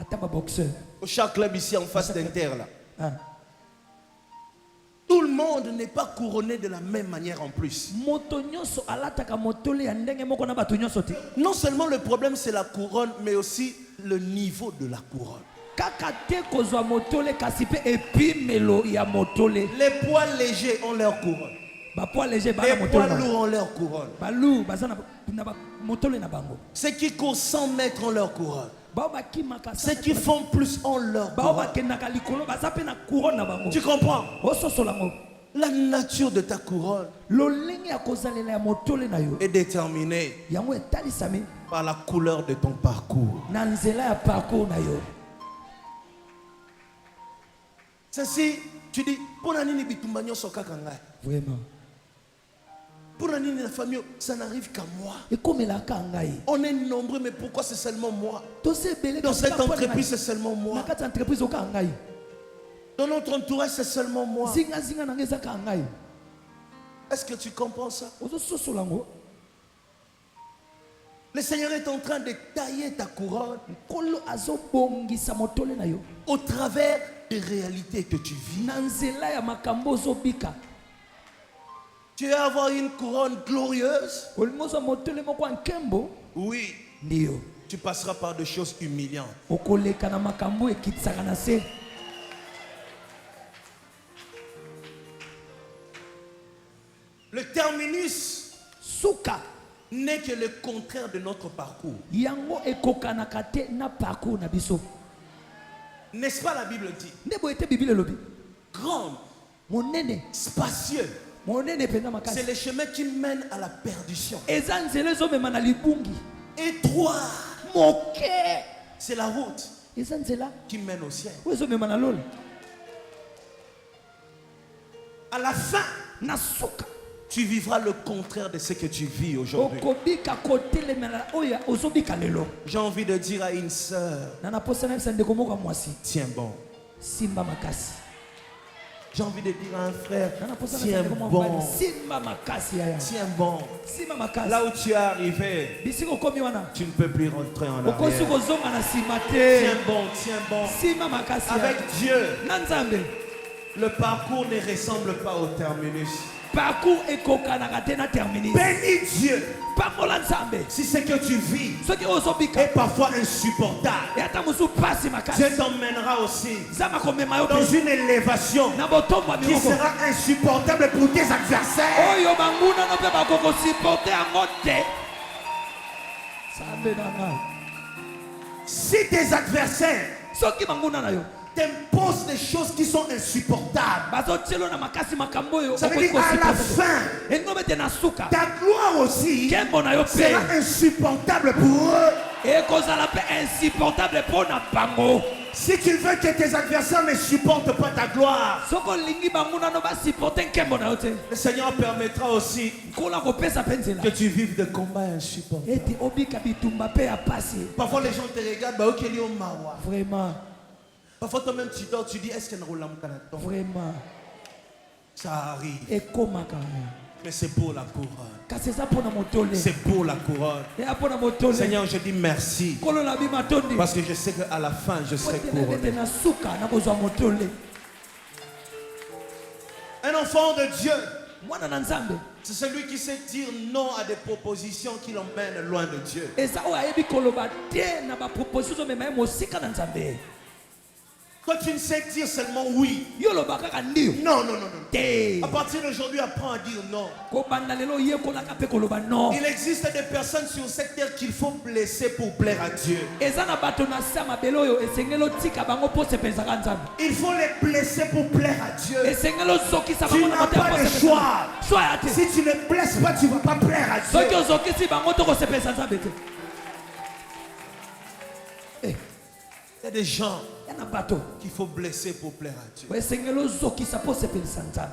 B: Ata ba boxeur.
A: au chaque club ici en face d'Inter là,
B: Ah.
A: tout le monde n'est pas couronné de la même manière en plus.
B: Moto nyonso alataka motole ya ndenge moko na bato nyonso te.
A: Non seulement le problème c'est la couronne, mais aussi le niveau de la couronne.
B: Kaka te kozwa motole kasi pe epimelo ya motole.
A: Les poids légers ont leur couronne.
B: Ba poids léger ba
A: Les
B: motole.
A: poids
B: na-
A: lourds ont leur couronne.
B: Balu baza na ba motole na bango.
A: Ceux qui courent 100 mètres ont leur couronne.
B: Bao bakimaka
A: Ceux qui font plus ont leur
B: bao
A: couronne.
B: bakendaka likolo baza pe na couronne na bango.
A: Tu comprends?
B: Ososola ngo.
A: La nature de ta couronne
B: Lolenge ya kozalela ya motole na yo.
A: est déterminée
B: Yango etalisami
A: par la couleur de ton parcours.
B: na nzela ya parcours na yo.
A: Ceci, tu dis, pour nini bitumba nyonso kaka ngai?
B: Vraiment.
A: Pour nini la famille, ça n'arrive qu'à moi.
B: Ekomelaka ngai.
A: On est nombreux, mais pourquoi c'est seulement moi?
B: Tose belé
A: Dans cette entreprise, c'est seulement
B: na
A: moi.
B: kati entreprise oka ngai.
A: Dans notre entourage, c'est seulement moi.
B: Zinga zinga na ngeza ka ngai.
A: Est-ce que tu comprends ça?
B: Ozo sosola ngo.
A: Le Seigneur est en train de tailler ta couronne
B: Kolo azo bongisa motole na yo.
A: au travers des réalités que tu vis.
B: Na nzela ya makambo ozobika.
A: Tu veux avoir une couronne glorieuse?
B: Olingozo motole moko nkembo.
A: Oui.
B: Ndio.
A: Tu passeras par des choses humiliantes.
B: Okoleka na makambo ekitisaka na se.
A: Le terminus
B: Suka.
A: n'est que le contraire de notre parcours.
B: Yango ekokanaka te na parcours na biso.
A: N'est-ce pas la Bible dit?
B: Ndebo ete bibile lobi.
A: Grande,
B: Monene.
A: spacieux.
B: Monene pena
A: C'est
B: makasi.
A: le chemin qui mène à la perdition.
B: Eza nzela ezomema na libungi.
A: Étroit,
B: Moke.
A: c'est la route
B: Eza nzela
A: qui mène au ciel.
B: oyo ezomema na lolo.
A: À la fin,
B: na suka
A: tu vivras le contraire de ce que tu vis aujourd'hui.
B: okobika kotelemela oyo ozobika lelo.
A: J'ai envie de dire à une sœur,
B: Na naposa na bisa ndeko moko mwasi
A: tiens bon.
B: simba makasi.
A: J'ai envie de dire à un frère,
B: Na naposa na bisa
A: tiens
B: ndeko moko
A: bon.
B: mwasi simba makasi yaya.
A: Tiens bon.
B: Simba makasi.
A: Là où tu es arrivé,
B: Bisiko komi wana.
A: tu ne peux plus rentrer en
B: Okosi
A: arrière.
B: kozonga na sima te.
A: Tiens bon, tiens bon.
B: Simba makasi yaya.
A: Avec Dieu,
B: Na Nzambe.
A: le parcours ne ressemble pas au terminus.
B: Parcours ekokanaka te na terminus.
A: Bénis Dieu.
B: Pambola Nzambe.
A: Si ce que tu vis
B: Soki ozobika.
A: est parfois insupportable,
B: Et ata musu pasi makasi.
A: Dieu t'emmènera aussi
B: Zama komema yo
A: dans
B: pe.
A: une élévation
B: Na botomba
A: qui
B: miloko.
A: sera insupportable pour tes adversaires.
B: Oyo banguna no pe bakoko supporter yango te. Sambe na ngai.
A: Si tes adversaires
B: Soki banguna na yo.
A: t'imposent des choses qui sont insupportables,
B: Bazotielo na makasi makambo yo.
A: ça veut dire à la fin,
B: Engo bete na suka.
A: ta gloire aussi
B: Kembo na yo
A: sera
B: pe.
A: insupportable pour eux.
B: Ekozala pe insupportable po na bango.
A: Si tu veux que tes adversaires ne supportent pas ta gloire,
B: Soko lingi banguna no ba supporter kembo na yo te.
A: le Seigneur permettra aussi
B: Kola kopesa penzela.
A: que tu vives des combats insupportables.
B: Eti obika bitumba pe ya pasi.
A: Parfois les gens te regardent, bah, ok, Léo Mawa.
B: Vraiment,
A: Parfois toi-même tu dors, tu dis, est-ce qu'il y a un Kanaton?
B: vraiment.
A: Ça arrive,
B: Ekomaka.
A: mais c'est pour la couronne.
B: Kasi eza pona motole.
A: C'est pour la couronne.
B: Eya pona motole.
A: Seigneur, je dis merci.
B: Kolo na bima tondi.
A: Parce que je sais qu'à la fin, je serai
B: Ote na bete
A: couronné.
B: na suka na kozwa motole.
A: Un enfant de Dieu,
B: Mwana na Nzambe.
A: c'est celui qui sait dire non à des propositions qui l'emmènent loin de Dieu.
B: Eza oyo ayebi koloba te na ba proposition ozomema ye mosika na Nzambe.
A: Toi, tu ne sais dire seulement oui.
B: Yo loba kaka ndio.
A: Non, non, non, non.
B: Te.
A: À partir d'aujourd'hui, apprends à dire non.
B: Kobanda lelo yekolaka pe koloba non.
A: Il existe des personnes sur cette terre qu'il faut blesser pour plaire à Dieu.
B: Eza na bato na se ya mabele oyo esengeli otika bango mpo sepelizaka Nzambe.
A: Il faut les blesser pour plaire à Dieu.
B: Esengeli ozokisa
A: Tu
B: bango na
A: n'as
B: motema
A: pas
B: mpo
A: le
B: sepelisa
A: choix.
B: Nzambe. Choix ya te.
A: Si tu ne blesses pas, tu ne vas pas plaire à Dieu.
B: Soki ozokisi bango to kosepelisa Nzambe te. Eh,
A: Il y a des gens
B: ya na bato
A: qu'il faut blesser pour plaire à Dieu.
B: oyo esengeli ozokisa mpo sepelisa Nzambe.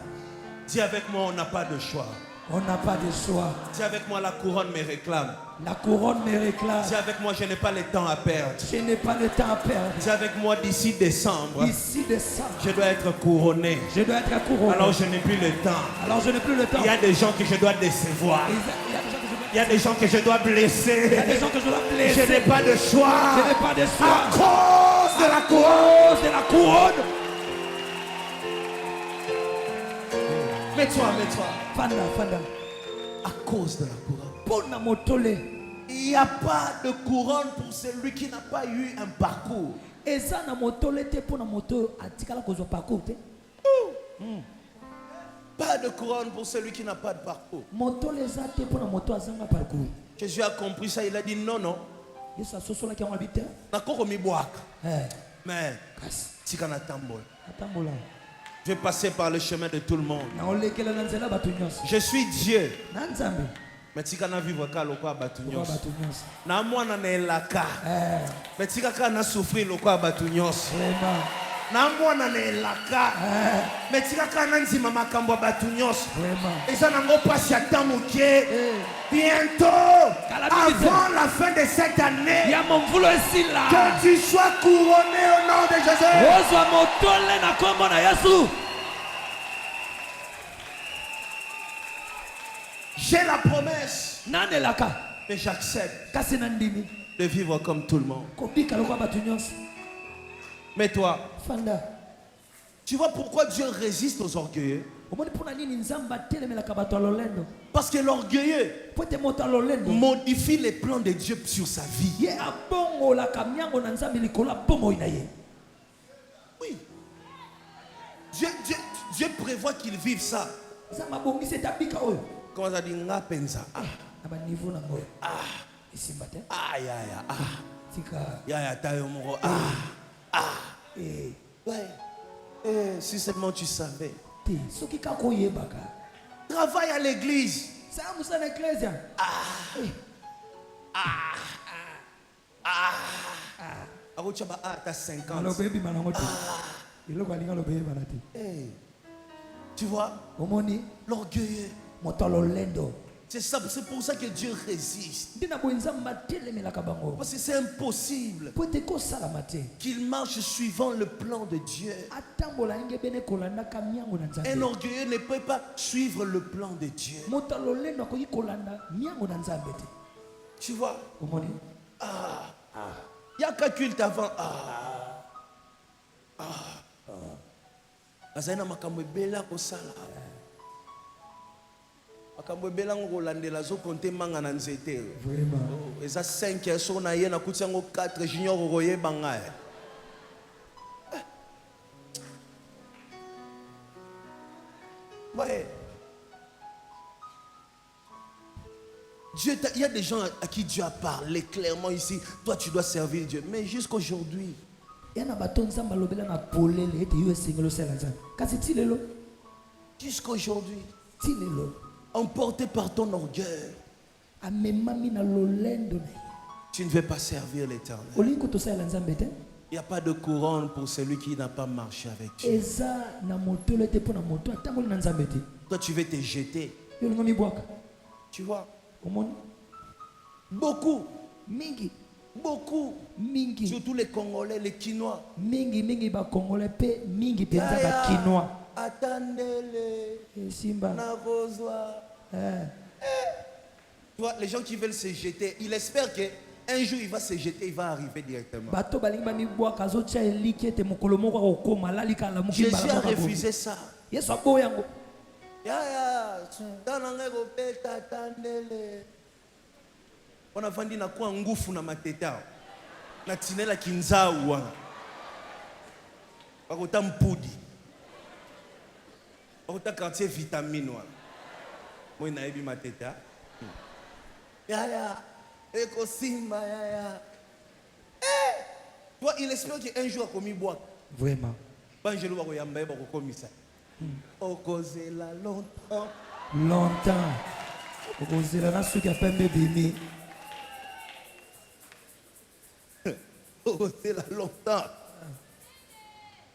A: Dis avec moi, on n'a pas de choix.
B: On n'a pas de choix.
A: Dis avec moi, la couronne me réclame.
B: La couronne me réclame.
A: Dis avec moi, je n'ai pas le temps à perdre.
B: Je n'ai pas le temps à perdre.
A: Dis avec moi, d'ici décembre,
B: Ici décembre,
A: je dois être couronné.
B: je dois être couronné.
A: Alors je n'ai plus le temps.
B: Alors je n'ai plus le temps.
A: Il y a des gens que je dois décevoir.
B: Il y a des gens que je dois,
A: Il y a des gens que je dois blesser.
B: il y a des gens que je dois
A: Je
B: blesser.
A: n'ai pas de choix.
B: Je n'ai pas de
A: À
B: choix.
A: cause de la
B: À
A: couronne.
B: cause de la couronne.
A: Mets-toi, mets-toi.
B: Fanda, fanda.
A: À cause de la couronne.
B: Pona motole.
A: Il n'y a pas de couronne pour celui qui n'a pas eu un parcours.
B: Eza na motole te pona moto atikala kozwa parcours te.
A: Pas de couronne pour celui qui n'a pas de parcours.
B: Motole eza te pona moto azanga parcours.
A: Jésus a compris ça, il a dit non, non.
B: Yesu asosolaki yango abi te.
A: Nakoko mibwaka.
B: Eh,
A: Mais
B: kasi
A: tika na tambol.
B: atambola.
A: Je vais passer par le chemin de tout le monde.
B: Na olekela na nzela bato nyonso.
A: Je suis Dieu.
B: Na Nzambe.
A: Mais tika na vivre ka lokwa batu
B: Kwa
A: nyonso.
B: bato nyonso.
A: Na mwana na elaka.
B: Eh,
A: Mais tika ka na souffrir lokwa batu nyonso.
B: vraiment.
A: Na mwana na elaka.
B: Eh,
A: Mais tika ka na nzima makambo ya batu nyonso.
B: vraiment.
A: Eza nango pasi ya temps moke.
B: Eh,
A: Bientôt,
B: Calamité.
A: avant la fin de cette année,
B: ya momvulo esila.
A: que tu sois couronné au nom de Jésus.
B: Ozwa motole na kombo na Yesu.
A: J'ai la promesse,
B: Nanelaka.
A: mais j'accepte
B: Kasi na ndimi.
A: de vivre comme tout le monde.
B: Kobika lokwa bato nyonso.
A: Mais toi,
B: Fanda.
A: tu vois pourquoi Dieu résiste aux orgueilleux?
B: Omoni pona nini Nzambe atelemelaka bato ya lolendo.
A: Parce que l'orgueilleux
B: Po ete moto ya lolendo.
A: modifie les plans de Dieu sur sa vie.
B: Ye abongolaka miango na Nzambe likolo ya bomoi na ye.
A: Oui. Dieu prévoit qu'il vive ça.
B: Nzambe abongisi ete abika oyo.
A: Comment ça dit nga penza? Ah,
B: Na baniveau nango oyo. Esimba te.
A: ah, ya, ya, ah,
B: Tika.
A: ya, ya, tayo moro, ah.
B: Eh,
A: Ouais. Eh, si seulement tu savais.
B: te. Soki kaka oyebaka.
A: Travaille à l'église.
B: Sala mosala na eklesia.
A: Ah, t'as 50.
B: Aloba ebima nango te. Eloko alinga aloba eyebana te.
A: Hey. Tu vois,
B: omoni
A: l'orgueilleux.
B: moto lolendo
A: C'est ça, c'est pour ça que Dieu résiste.
B: ndina boinzamba telemelaka bango
A: Parce que c'est impossible
B: po ete kosalama te
A: qu'il marche suivant le plan de Dieu.
B: atambola ndenge bene kolandaka miango na
A: Un
B: nzambe
A: orgueilleux ne peut pas suivre le plan de Dieu.
B: moto lolendo akoki kolanda miango na nzambe te
A: Tu vois,
B: omoni
A: il n'y a qu'un culte avant. Azana makambo ebela kosala. Makambo ebela ngolandela zo konte manga na nzete.
B: vraiment
A: Eza 5 ya so na ye na kuti yango 4 junior roye banga. Ouais. Dieu, il y a des gens à qui Dieu a parlé clairement ici. Toi, tu dois servir Dieu. Mais jusqu'aujourd'hui,
B: yana bato nzambe alobela na polele ete yo esengeli osala nzambe kasi ti lelo
A: jusqu'aujourd'hui,
B: ti lelo
A: emporté par ton orgueil,
B: amemami na lolendo na ye
A: tu ne veux pas servir l'Éternel.
B: olingi kotosalela nzambe te
A: Il n'y a pas de couronne pour celui qui n'a pas marché avec Dieu.
B: eza na motolo ete mpo na moto atamboli na nzambe te
A: Toi, tu veux te jeter.
B: yo olingo mibwaka
A: Tu vois,
B: omoni
A: beaucoup,
B: mingi
A: mingi, surtout les Congolais, les Quinois.
B: mingi bakongolais mpe mingi mpenza bakinois
A: Attendez-les.
B: simba
A: Tu vois, les gens qui veulent se jeter, ils espèrent qu'un jour il va se jeter, il va arriver directement.
B: bato balingi bamibwaka azotia eliki ete mokolo moko akokoma alalika alamuki
A: Jésus a refusé ça.
B: yesu aboya yango
A: On a vendu na kwa ngufu na mateta. Na tinela kinzau wana. Bakota mpudi. Bakota quartier vitamine wana. Moi na ebi mateta. Eko simba Toi, il espère qu'un jour a commis boire.
B: vraiment
A: Banjelo bako yamba bako komisa. Okozela
B: longtemps okozela na suki ya pembe bimi
A: Okozela longtemps.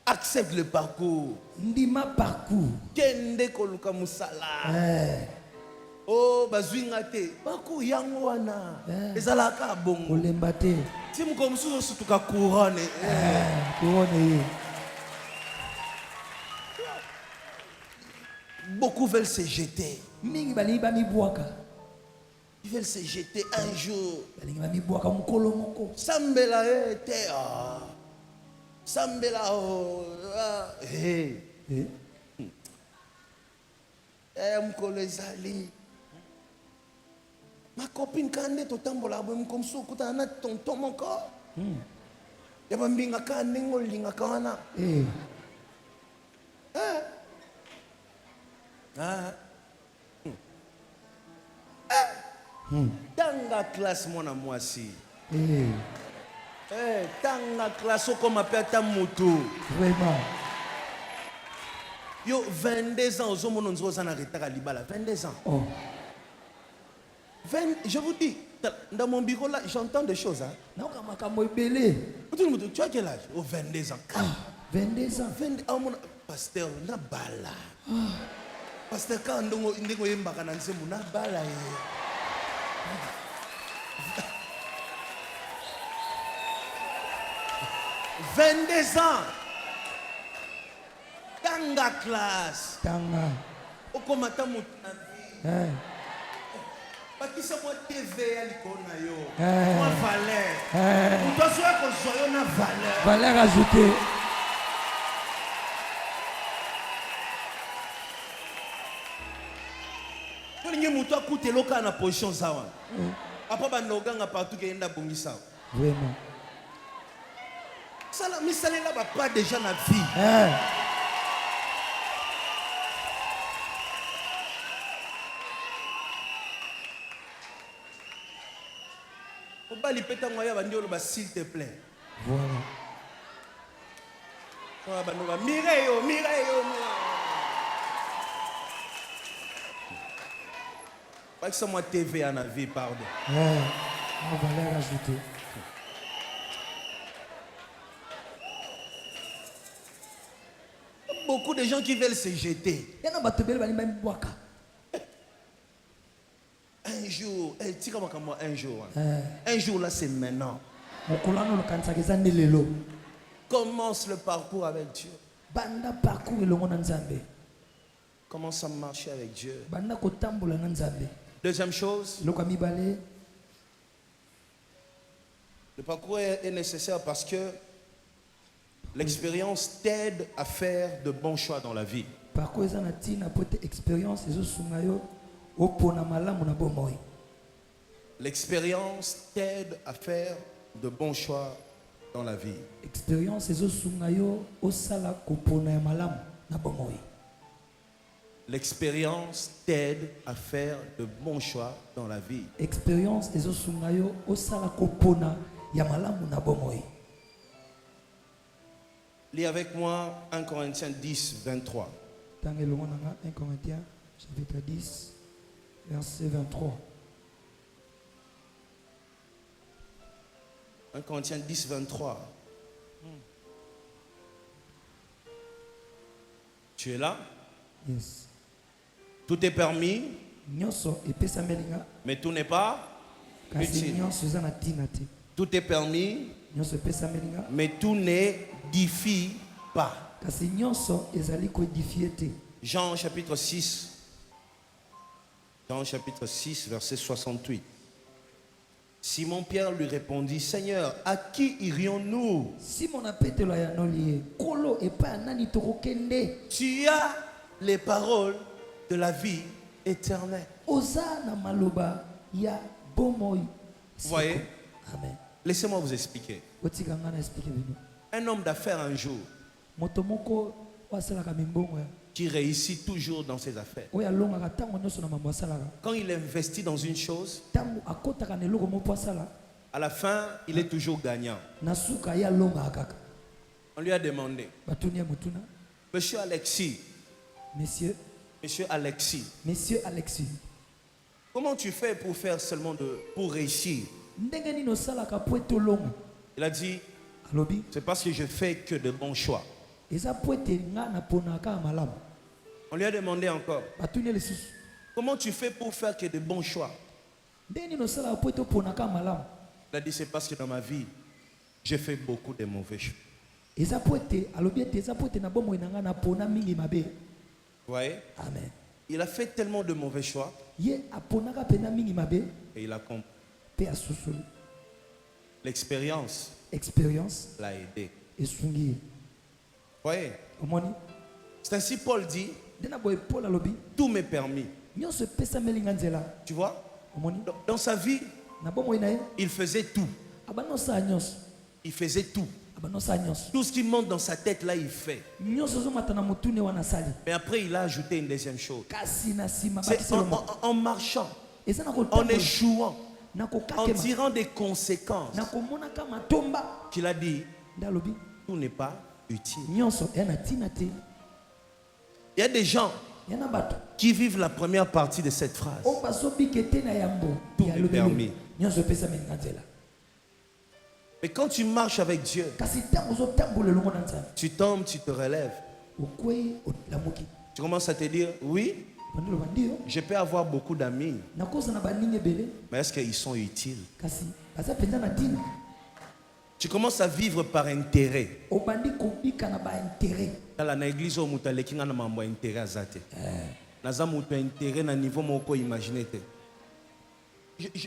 A: Accepte le parcours.
B: ndima parcours
A: Kende koluka musala. Oh, bazwinga te. Bako yango wana. Ezalaka bongo.
B: kolemba te
A: Timu comme ça surtout ka couronne.
B: koone ye
A: Beaucoup veulent se jeter.
B: mingi balingi bamibwaka
A: Ils veulent se jeter un jour.
B: balingi bamibwaka mokolo moko
A: Sambela te. Sambela mokolo ezali. Ma copine kande totambola boye comme ça okutana na tonton moko. Ya bambingaka ndenge olingaka wana. Tanga classe mwana mwasi. Tanga classe okoma pe ata mutu.
B: vraiment
A: Yo 22 ans ozomona nzo za na retard libala 22 ans.
B: oh
A: 20, je vous dis, dans mon bureau là, j'entends des choses. Hein.
B: naoka makambo ebele
A: Tu as quel âge? Oh, 22 ans.
B: 22 ans
A: 22 ans, mon pasteur, na bala. Pasteur, quand on est mbaka na nzembo, na bala. 22 ans. Tanga classe.
B: tanga
A: Okomata mutu na vie. Bakisa moi TV ya likolo na yo. Moi valeur. Mutu soya kozwa yo na valeur.
B: valeur ajoutée
A: Tolingi mutu akutela okaa na position zawa. Apa banda oganga partout ke yenda bongisa.
B: vraiment
A: Sala misalela ba pas déjà na vie. Obali peta ngoya bandi oloba s'il te plaît.
B: voilà
A: Oya bando ba Mireille. Bakisa moi TV ya na vie pardon.
B: valeur ajoutée
A: beaucoup de gens qui veulent se jeter.
B: yana bato ebele balimba mbwaka
A: Un jour, un jour. Un jour là, c'est maintenant.
B: mokolo wana olokanisaka eza nde lelo
A: Commence le parcours avec Dieu.
B: banda parcours elongo na nzambe
A: Commence à marcher avec Dieu.
B: banda kotambola na nzambe.
A: Deuxième chose,
B: eloko ya mibale
A: le parcours est nécessaire parce que l'expérience t'aide à faire de bons choix dans la vie.
B: parcours eza na ntina po ete expérience ezosunga yo opona malamu na bomoi.
A: L'expérience t'aide à faire de bons choix dans la vie.
B: expérience ezosunga yo osala kopona ya malamu na bomoi.
A: L'expérience t'aide à faire de bons choix dans la vie.
B: expérience ezosunga yo osala kopona ya malamu na bomoi.
A: Lis avec moi 1 Corinthiens 10, 23.
B: Ntango elongo nanga 1 Corinthiens chapitre 10 verset 23.
A: 1 Corinthiens 10, 23. Tu es là?
B: Yes.
A: Tout est permis,
B: Nyonso epesameli nga
A: mais tout n'est pas
B: kasi
A: utile.
B: nyonso eza na ntina te.
A: Tout est permis,
B: Nyonso epesameli nga
A: mais tout n'édifie pas.
B: kasi nyonso ezali koedifie te.
A: Jean chapitre 6. Jean chapitre 6, verset 68. Simon-Pierre lui répondit, Seigneur, à qui irions-nous?
B: Simona Petelo ayanoli ye kolo epai ya nani tokokende.
A: Tu as les paroles de la vie éternelle.
B: Oza na maloba ya bomoi.
A: Vous voyez?
B: Amen.
A: Laissez-moi vous expliquer.
B: Otika nga na explique bino.
A: Un homme d'affaires un jour
B: Moto moko wasalaka mimbongo ya
A: qui réussit toujours dans ses affaires.
B: oyo alongaka ntango nyonso na mambo asalaka.
A: Quand il investit dans une chose,
B: Ntango akotaka na eloko moko asala
A: à la fin, il est toujours gagnant.
B: na suka ye alongaka kaka.
A: On lui a demandé,
B: Batuni ya motuna.
A: Monsieur Alexis,
B: Monsieur Alexis,
A: comment tu fais pour faire seulement pour réussir?
B: ndenge nini osalaka po ete olonga?
A: Il a dit,
B: Alobi
A: c'est parce que je fais que de bons choix.
B: eza po ete nga naponaka ya malamu.
A: On lui a demandé encore,
B: Batuni ya lisusu
A: comment tu fais pour faire que de bons choix?
B: ndenge nini osalaka po ete oponaka ya malamu?
A: Il a dit, c'est parce que dans ma vie, j'ai fait beaucoup de mauvais choix.
B: Eza po ete alobi ete eza po ete na bomoi na nga napona mingi mabe.
A: Vous voyez?
B: Amen.
A: Il a fait tellement de mauvais choix
B: Ye aponaka mpena mingi mabe
A: et il a compris.
B: mpe asusuli.
A: L'expérience
B: Expérience
A: l'a aidé.
B: esungi ye.
A: Vous voyez?
B: Omoni
A: C'est ainsi Paul dit,
B: nde na boye Paul alobi
A: tout m'est permis.
B: nyonso epesameli nga nzela.
A: Tu vois?
B: Omoni
A: Dans sa vie,
B: na bomoi na ye
A: il faisait tout.
B: abandi osala nyonso
A: Il faisait tout.
B: abandi osala nyonso
A: Tout ce qui monte dans sa tête, là, il fait.
B: nyonso ozomata na motune wana asali.
A: Mais après, il a ajouté une deuxième chose.
B: Kasi na nsima
A: C'est
B: bakiselo
A: en marchant,
B: eza na
A: en
B: kotambola
A: échouant,
B: na
A: en
B: kokakema
A: tirant des conséquences,
B: na komonaka matomba
A: qu'il a dit,
B: nde alobi
A: tout n'est pas utile.
B: nyonso eya na ntina te.
A: Il y a des gens
B: ya na bato
A: qui vivent la première partie de cette phrase.
B: oyo bazobika ete na yambo
A: Tout
B: ya
A: est
B: lobelo
A: permis.
B: nyonso epesameli nga nzela.
A: Mais quand tu marches avec Dieu,
B: kasi ntango ozotambola elongo na nzambe
A: tu tombes, tu te relèves.
B: okwei olamuki
A: Tu commences à te dire, oui,
B: bandi loba ndio
A: je peux avoir beaucoup d'amis,
B: nakozala na baninga ebele
A: mais est-ce qu'ils sont utiles?
B: kasi baza mpenza na ntina.
A: Tu commences à vivre par intérêt.
B: obandi kobika na baintere.
A: Dans l'église, on a intérêt à zate. Naza mutu intérêt na niveau moko imaginer te.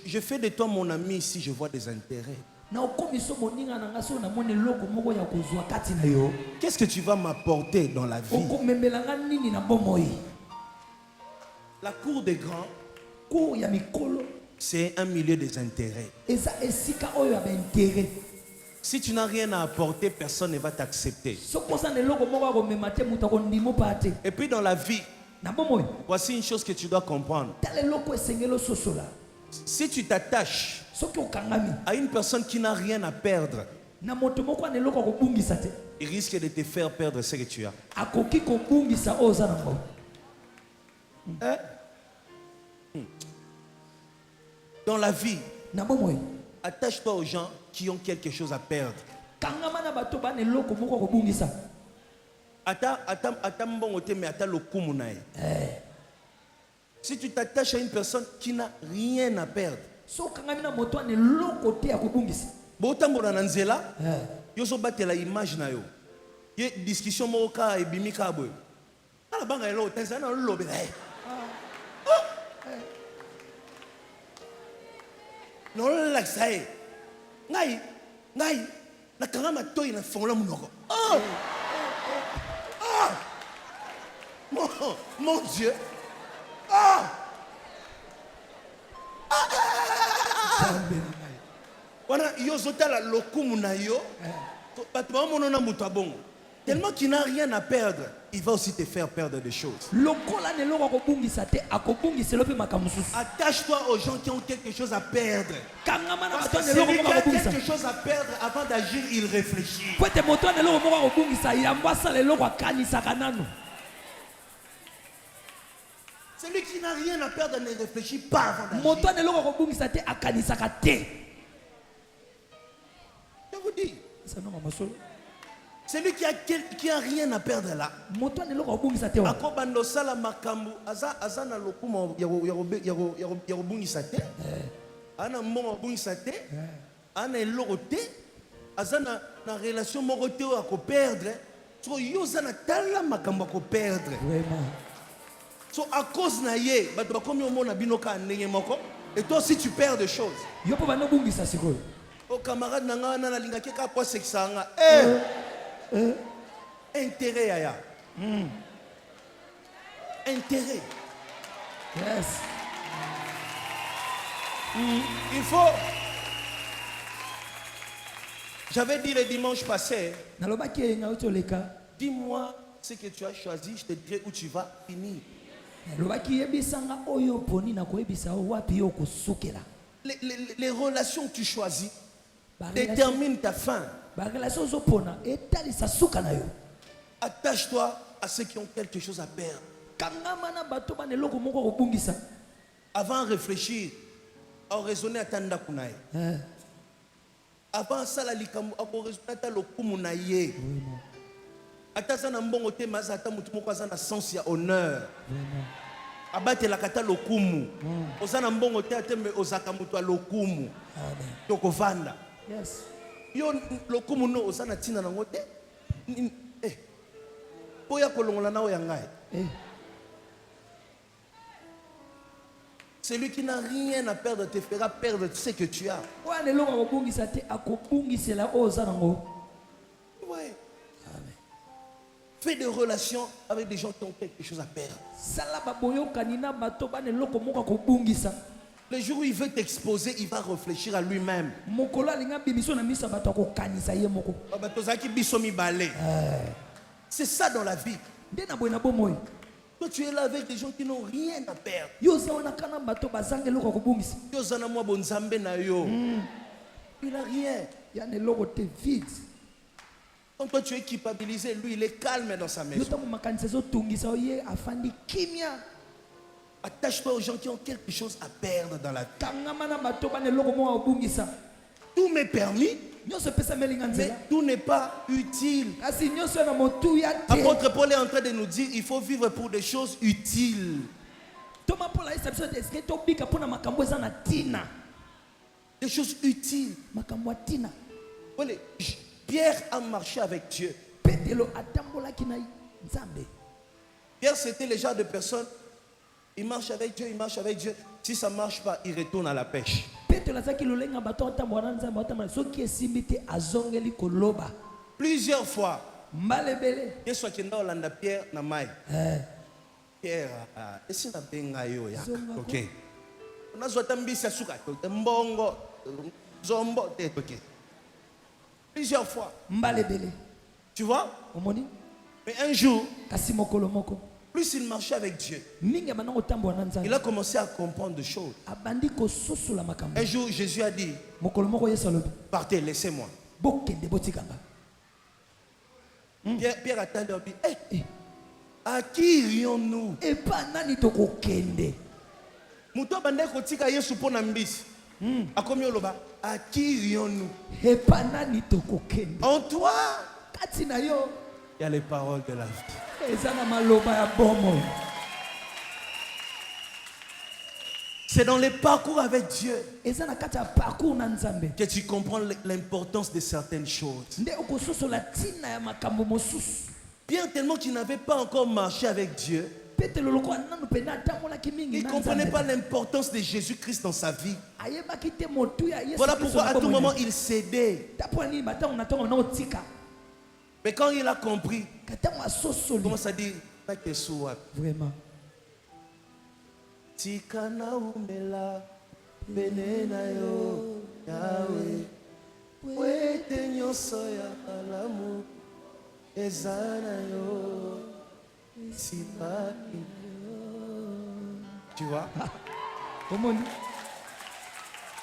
A: Je fais de toi mon ami si je vois des intérêts.
B: na okomiso moninga na nga so namoni eloko moko ya kozwa kati na yo.
A: Qu'est-ce que tu vas m'apporter dans la vie?
B: okomemela nga nini na bomoi?
A: La cour des grands,
B: cour ya mikolo
A: c'est un milieu des intérêts.
B: eza esika oyo ya baintere.
A: Si tu n'as rien à apporter, personne ne va t'accepter.
B: soki oza na eloko moko ya komema te moto akondima mpa te.
A: Et puis dans la vie,
B: na bomoi
A: voici une chose que tu dois comprendre.
B: tala eloko esengeli ososola.
A: Si tu t'attaches
B: soki okangami
A: à une personne qui n'a rien à perdre,
B: na moto moko ana eloko akobungisa te,
A: il risque de te faire perdre ce que tu as.
B: akoki kobungisa oyo oza nango.
A: Hein? Dans la vie,
B: na bomoi
A: attache-toi aux gens qui ont quelque chose à perdre.
B: kangama na bato bana eloko moko akobungisa.
A: ata mbongo te mais ata lokumu na ye. Si tu t'attaches à une personne qui n'a rien à perdre,
B: so kangami na moto ane loko te ya kobungisa
A: botambola na nzela yo so batela image na yo ye discussion moko ka ebimi ka boye ala banga elo tenza na lobela non la sai ngai na kanga matoi na fongola munoko mon Dieu wana yo zotala lokumu na yo bato bamonona moto abongo tellement qu'il n'a rien à perdre il va aussi te faire perdre des choses.
B: lokola ne loko akobungisa te akobungiselo mpe makambo mosusu
A: Attache-toi aux gens qui ont quelque chose à perdre.
B: kangama na
A: Parce
B: bato
A: que
B: ane loko
A: celui
B: moko
A: qui a
B: akobungisa
A: quelque chose à perdre avant d'agir il réfléchit.
B: po ete moto ane loko moko akobungisa yango asala eloko akanisaka nano.
A: Celui qui n'a rien à perdre ne réfléchit pas avant d'agir.
B: moto ane loko akobungisa te akanisaka te.
A: Je vous dis,
B: sanonga masolo
A: celui qui a rien à perdre là,
B: moto ane loko akobungisa te wa
A: akobanda osala makambo aza na lokumu ya kobungisa te ana mbongo abungisa te ana eloko te aza na relation moko te oyo akoperdre so yo oza na tala makambo akoperdre
B: vraiment
A: so à cause na ye bato bakomi omona bino ka ndenge moko et toi aussi tu perds des choses.
B: yo mpo banda obungisa sikoyo
A: O camarade na nga wana nalingaki ka po sekisa nga intérêt yaya intérêt.
B: yes
A: Il faut. J'avais dit le dimanche passé,
B: nalobaki eyenga uti oleka
A: dis-moi ce que tu as choisi, je te dirai où tu vas finir.
B: nalobaki yebisanga oyo poni na koyebisa yo wapi yo kosukela
A: Les relations que tu choisis
B: Barelation-
A: déterminent ta fin.
B: barelation ozopona etalisa suka na yo.
A: Attache-toi à ceux qui ont quelque chose à perdre.
B: kangama na bato bana eloko moko kobungisa
A: Avant de réfléchir, à raisonner à tanda kunaye. Avant ça, la likamu, à raisonner à lokumu na ye. Ataza na mbongo te mazata mutu moko aza na sens ya honneur. Abate la kata lokumu. Ozana mbongo te atembe ozaka mutu a lokumu. Toko vanda.
B: yes
A: Yo lokumu no ozana tina na ngote. Poya kolongola na oya ngai. Celui qui n'a rien à perdre te fera perdre ce que tu as.
B: wana eloko akobungisa te akobungisela oyo oza nango.
A: Ouais. Fais des relations avec des gens qui ont quelque chose à perdre.
B: sala baboyokani na bato bana eloko moko akobungisa.
A: Le jour où il veut t'exposer, il va réfléchir à lui-même.
B: mokolo alinga bimiso na miso ya bato akokanisa ye moko.
A: C'est ça dans la vie.
B: nde na boye na bomoi
A: Toi, tu es là avec des gens qui n'ont rien à perdre.
B: yo oza wana kana bato bazanga eloko akobungisa.
A: Yo zana mwa bonzambe na yo. Il n'a rien.
B: yana eloko te vide.
A: Quand toi tu es culpabilisé, lui il est calme dans sa
B: yo
A: maison.
B: ntango makanisi ezotungisa oye afandi kimia.
A: Attache-toi aux gens qui ont quelque chose à perdre dans la vie.
B: kangama na bato bana eloko moko akobungisa.
A: Tout m'est permis,
B: nyonso epesami elinga
A: mais
B: nzela
A: tout n'est pas utile.
B: kasi nyonso na motuya te.
A: Apôtre Paul est en train de nous dire il faut vivre pour des choses utiles.
B: toma mpola ayesa biso ete eske tobika mpona makambo eza na ntina.
A: Des choses utiles.
B: makambo ya ntina.
A: Voilà, Pierre a marché avec Dieu.
B: petelo atambolaki na nzambe.
A: Pierre, c'était le genre de personne, il marche avec Dieu, il marche avec Dieu. Si ça ne marche pas, il retourne à la pêche.
B: petelo azalaki lolenga bato atambola na nzambe atambola soki esimbi te azongeli koloba.
A: Plusieurs fois,
B: mbala ebele.
A: Yesu akenda olanda Pierre na mai. Pierre, esi na benga yo ya.
B: Zonga
A: OK. Nazwa tambisa suka to mbongo zombo te OK. Plusieurs fois.
B: mbala ebele.
A: Tu vois?
B: omoni
A: Mais un jour,
B: kasi mokolo moko
A: plus il marchait avec Dieu,
B: mingi abanda kotambola na
A: il
B: nzambe
A: a commencé à comprendre des choses.
B: abandi kososola makambo.
A: Un jour, Jésus a dit,
B: mokolo moko yesu alobi
A: partez, laissez-moi.
B: bokende botikanga.
A: Pierre a leur dit, à qui irions-nous?
B: epa nani tokokende.
A: Muto bande kotika Yesu pona mbisi. Akomi oloba, à qui irions-nous?
B: epa nani tokokende.
A: En toi,
B: kati na yo
A: il y a les paroles de la vie.
B: eza na maloba ya bomoi.
A: C'est dans les parcours avec Dieu
B: eza na kati ya parcours na nzambe
A: que tu comprends l'importance de certaines choses.
B: nde okososola ntina ya makambo mosusu.
A: Bien tellement qu'il n'avait pas encore marché avec Dieu,
B: petelo lokola nanu mpenza atambolaki mingi
A: il ne
B: na
A: comprenait
B: Nzambe.
A: pas l'importance de Jésus-Christ dans sa vie.
B: ayebaki te motuya Yesu
A: Voilà
B: Kristo
A: pourquoi
B: na
A: à tout
B: bomoi na
A: moment
B: ye.
A: il cédait.
B: tapo nini batango na ntongo na otika
A: Mais quand il a compris,
B: katango
A: il
B: asosoli
A: commence à dire,
B: vraiment
A: tika na umela pene na yo yawe wete nyonso ya malamu eza na yo sipaki. Tu vois,
B: omoni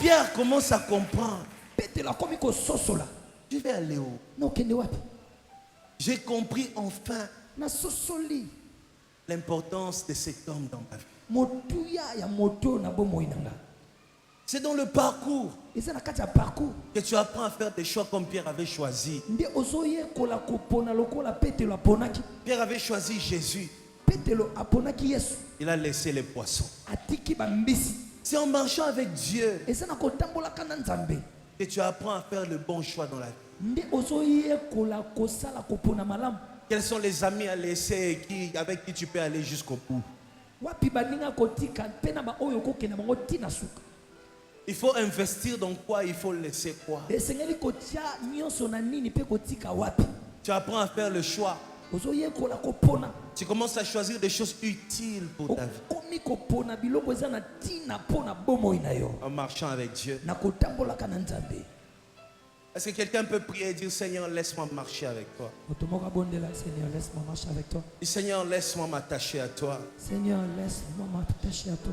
A: Pierre commence à comprendre.
B: petelo akomi kososola
A: Je vais aller où?
B: nokende wapi
A: J'ai compris enfin
B: nasosoli
A: l'importance de cet homme dans ma vie.
B: motuya ya moto na bomoi na nga.
A: C'est dans le parcours
B: eza na kati ya parcours
A: que tu apprends à faire des choix comme Pierre avait choisi.
B: nde ozoyekola kopona lokola petelo aponaki.
A: Pierre avait choisi Jésus.
B: petelo aponaki yesu
A: Il a laissé les poissons.
B: atiki bambisi.
A: C'est en marchant avec Dieu
B: eza na kotambolaka na nzambe
A: que tu apprends à faire le bon choix dans la vie.
B: nde ozoyekola kosala kopona malamu.
A: Quels sont les amis à laisser avec qui tu peux aller jusqu'au bout?
B: wapi baninga kotika mpe na baoyo kokenda bango ntina suka.
A: Il faut investir dans quoi, il faut laisser quoi.
B: esengeli kotia nyonso na nini mpe kotika wapi.
A: Tu apprends à faire le choix.
B: ozoyekola kopona
A: Tu commences à choisir des choses utiles pour ta vie.
B: okomi kopona biloko eza na ntina mpo na bomoi na yo
A: En marchant avec Dieu.
B: na kotambolaka na nzambe.
A: Est-ce que quelqu'un peut prier et dire Seigneur, laisse-moi marcher avec toi?
B: moto moko abondela Seigneur laisse-moi marcher avec toi.
A: Dis Seigneur, laisse-moi m'attacher à toi.
B: Seigneur laisse-moi m'attacher à toi.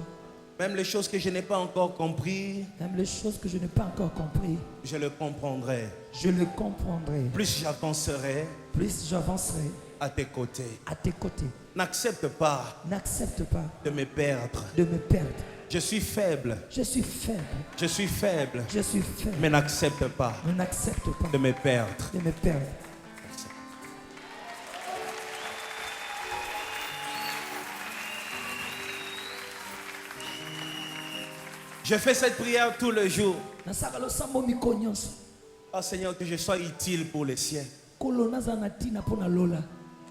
A: Même les choses que je n'ai pas encore compris,
B: Même les choses que je n'ai pas encore compris,
A: je le comprendrai.
B: je le comprendrai.
A: Plus j'avancerai
B: Plus j'avancerai
A: à tes côtés.
B: à tes côtés.
A: N'accepte pas
B: N'accepte pas
A: de me perdre.
B: de me perdre.
A: Je suis faible.
B: Je suis faible.
A: Je suis faible.
B: Je suis faible.
A: Mais n'accepte pas
B: Ne n'accepte pas
A: de me perdre.
B: de me perdre.
A: Je fais cette prière tous les jours.
B: Nasaka losambo miko nyonso.
A: Oh Seigneur, que je sois utile pour les siens.
B: Kolo naza na tina pona lola.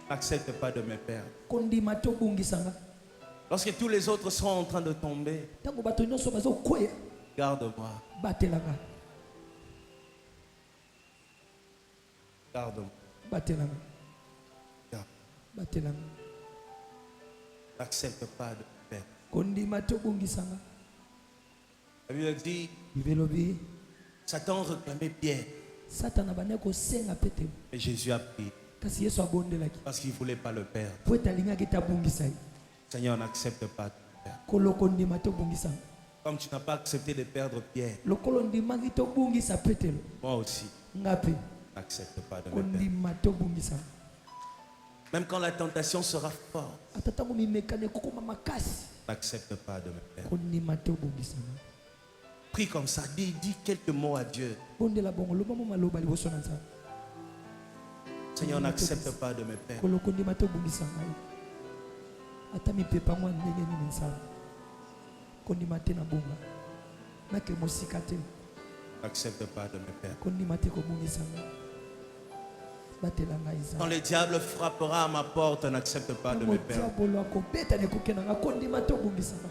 A: N'accepte pas de me perdre.
B: Kondima to bungisanga.
A: Lorsque tous les autres seront en train de tomber,
B: Tango bato nyonso bazo kweya.
A: garde-moi.
B: Batelanga.
A: Garde-moi.
B: Batelanga.
A: Garde.
B: Batelanga.
A: N'accepte pas de me perdre.
B: Kondima to bungisanga.
A: La Bible dit,
B: Bibelobi.
A: Satan réclamait Pierre.
B: Satana bane ko senga petelo.
A: Et Jésus a pris
B: Kasi Yesu abondelaki.
A: parce qu'il ne voulait pas le perdre.
B: Po etalingaki ta bungisa ye.
A: Seigneur, n'accepte pas de me perdre.
B: Kolo kondima to bungisanga.
A: Comme tu n'as pas accepté de perdre Pierre,
B: Lokolo ndimaki to bungisa petelo.
A: moi aussi,
B: Ngapi.
A: n'accepte pas de me perdre.
B: Kondima to bungisanga.
A: Même quand la tentation sera forte,
B: Ata tango mimekane kokoma makasi.
A: n'accepte pas de me perdre.
B: Kondima to bungisanga.
A: Prie comme ça, dis quelques mots à Dieu.
B: Bondela bongo loba mo maloba liboso na nzambe.
A: Seigneur, n'accepte pas de me perdre.
B: Kolo kondima to bungisanga. Ata mipepa mwa ndenge nini nzambe. Kondima te na bonga. Nake mosika te.
A: N'accepte pas de me perdre.
B: Kondima te ko bungisanga. Batelanga
A: Quand
B: izanga.
A: le diable frappera à ma porte, n'accepte pas de me perdre.
B: Diabolo akobeta ne kokena kondima to bungisanga.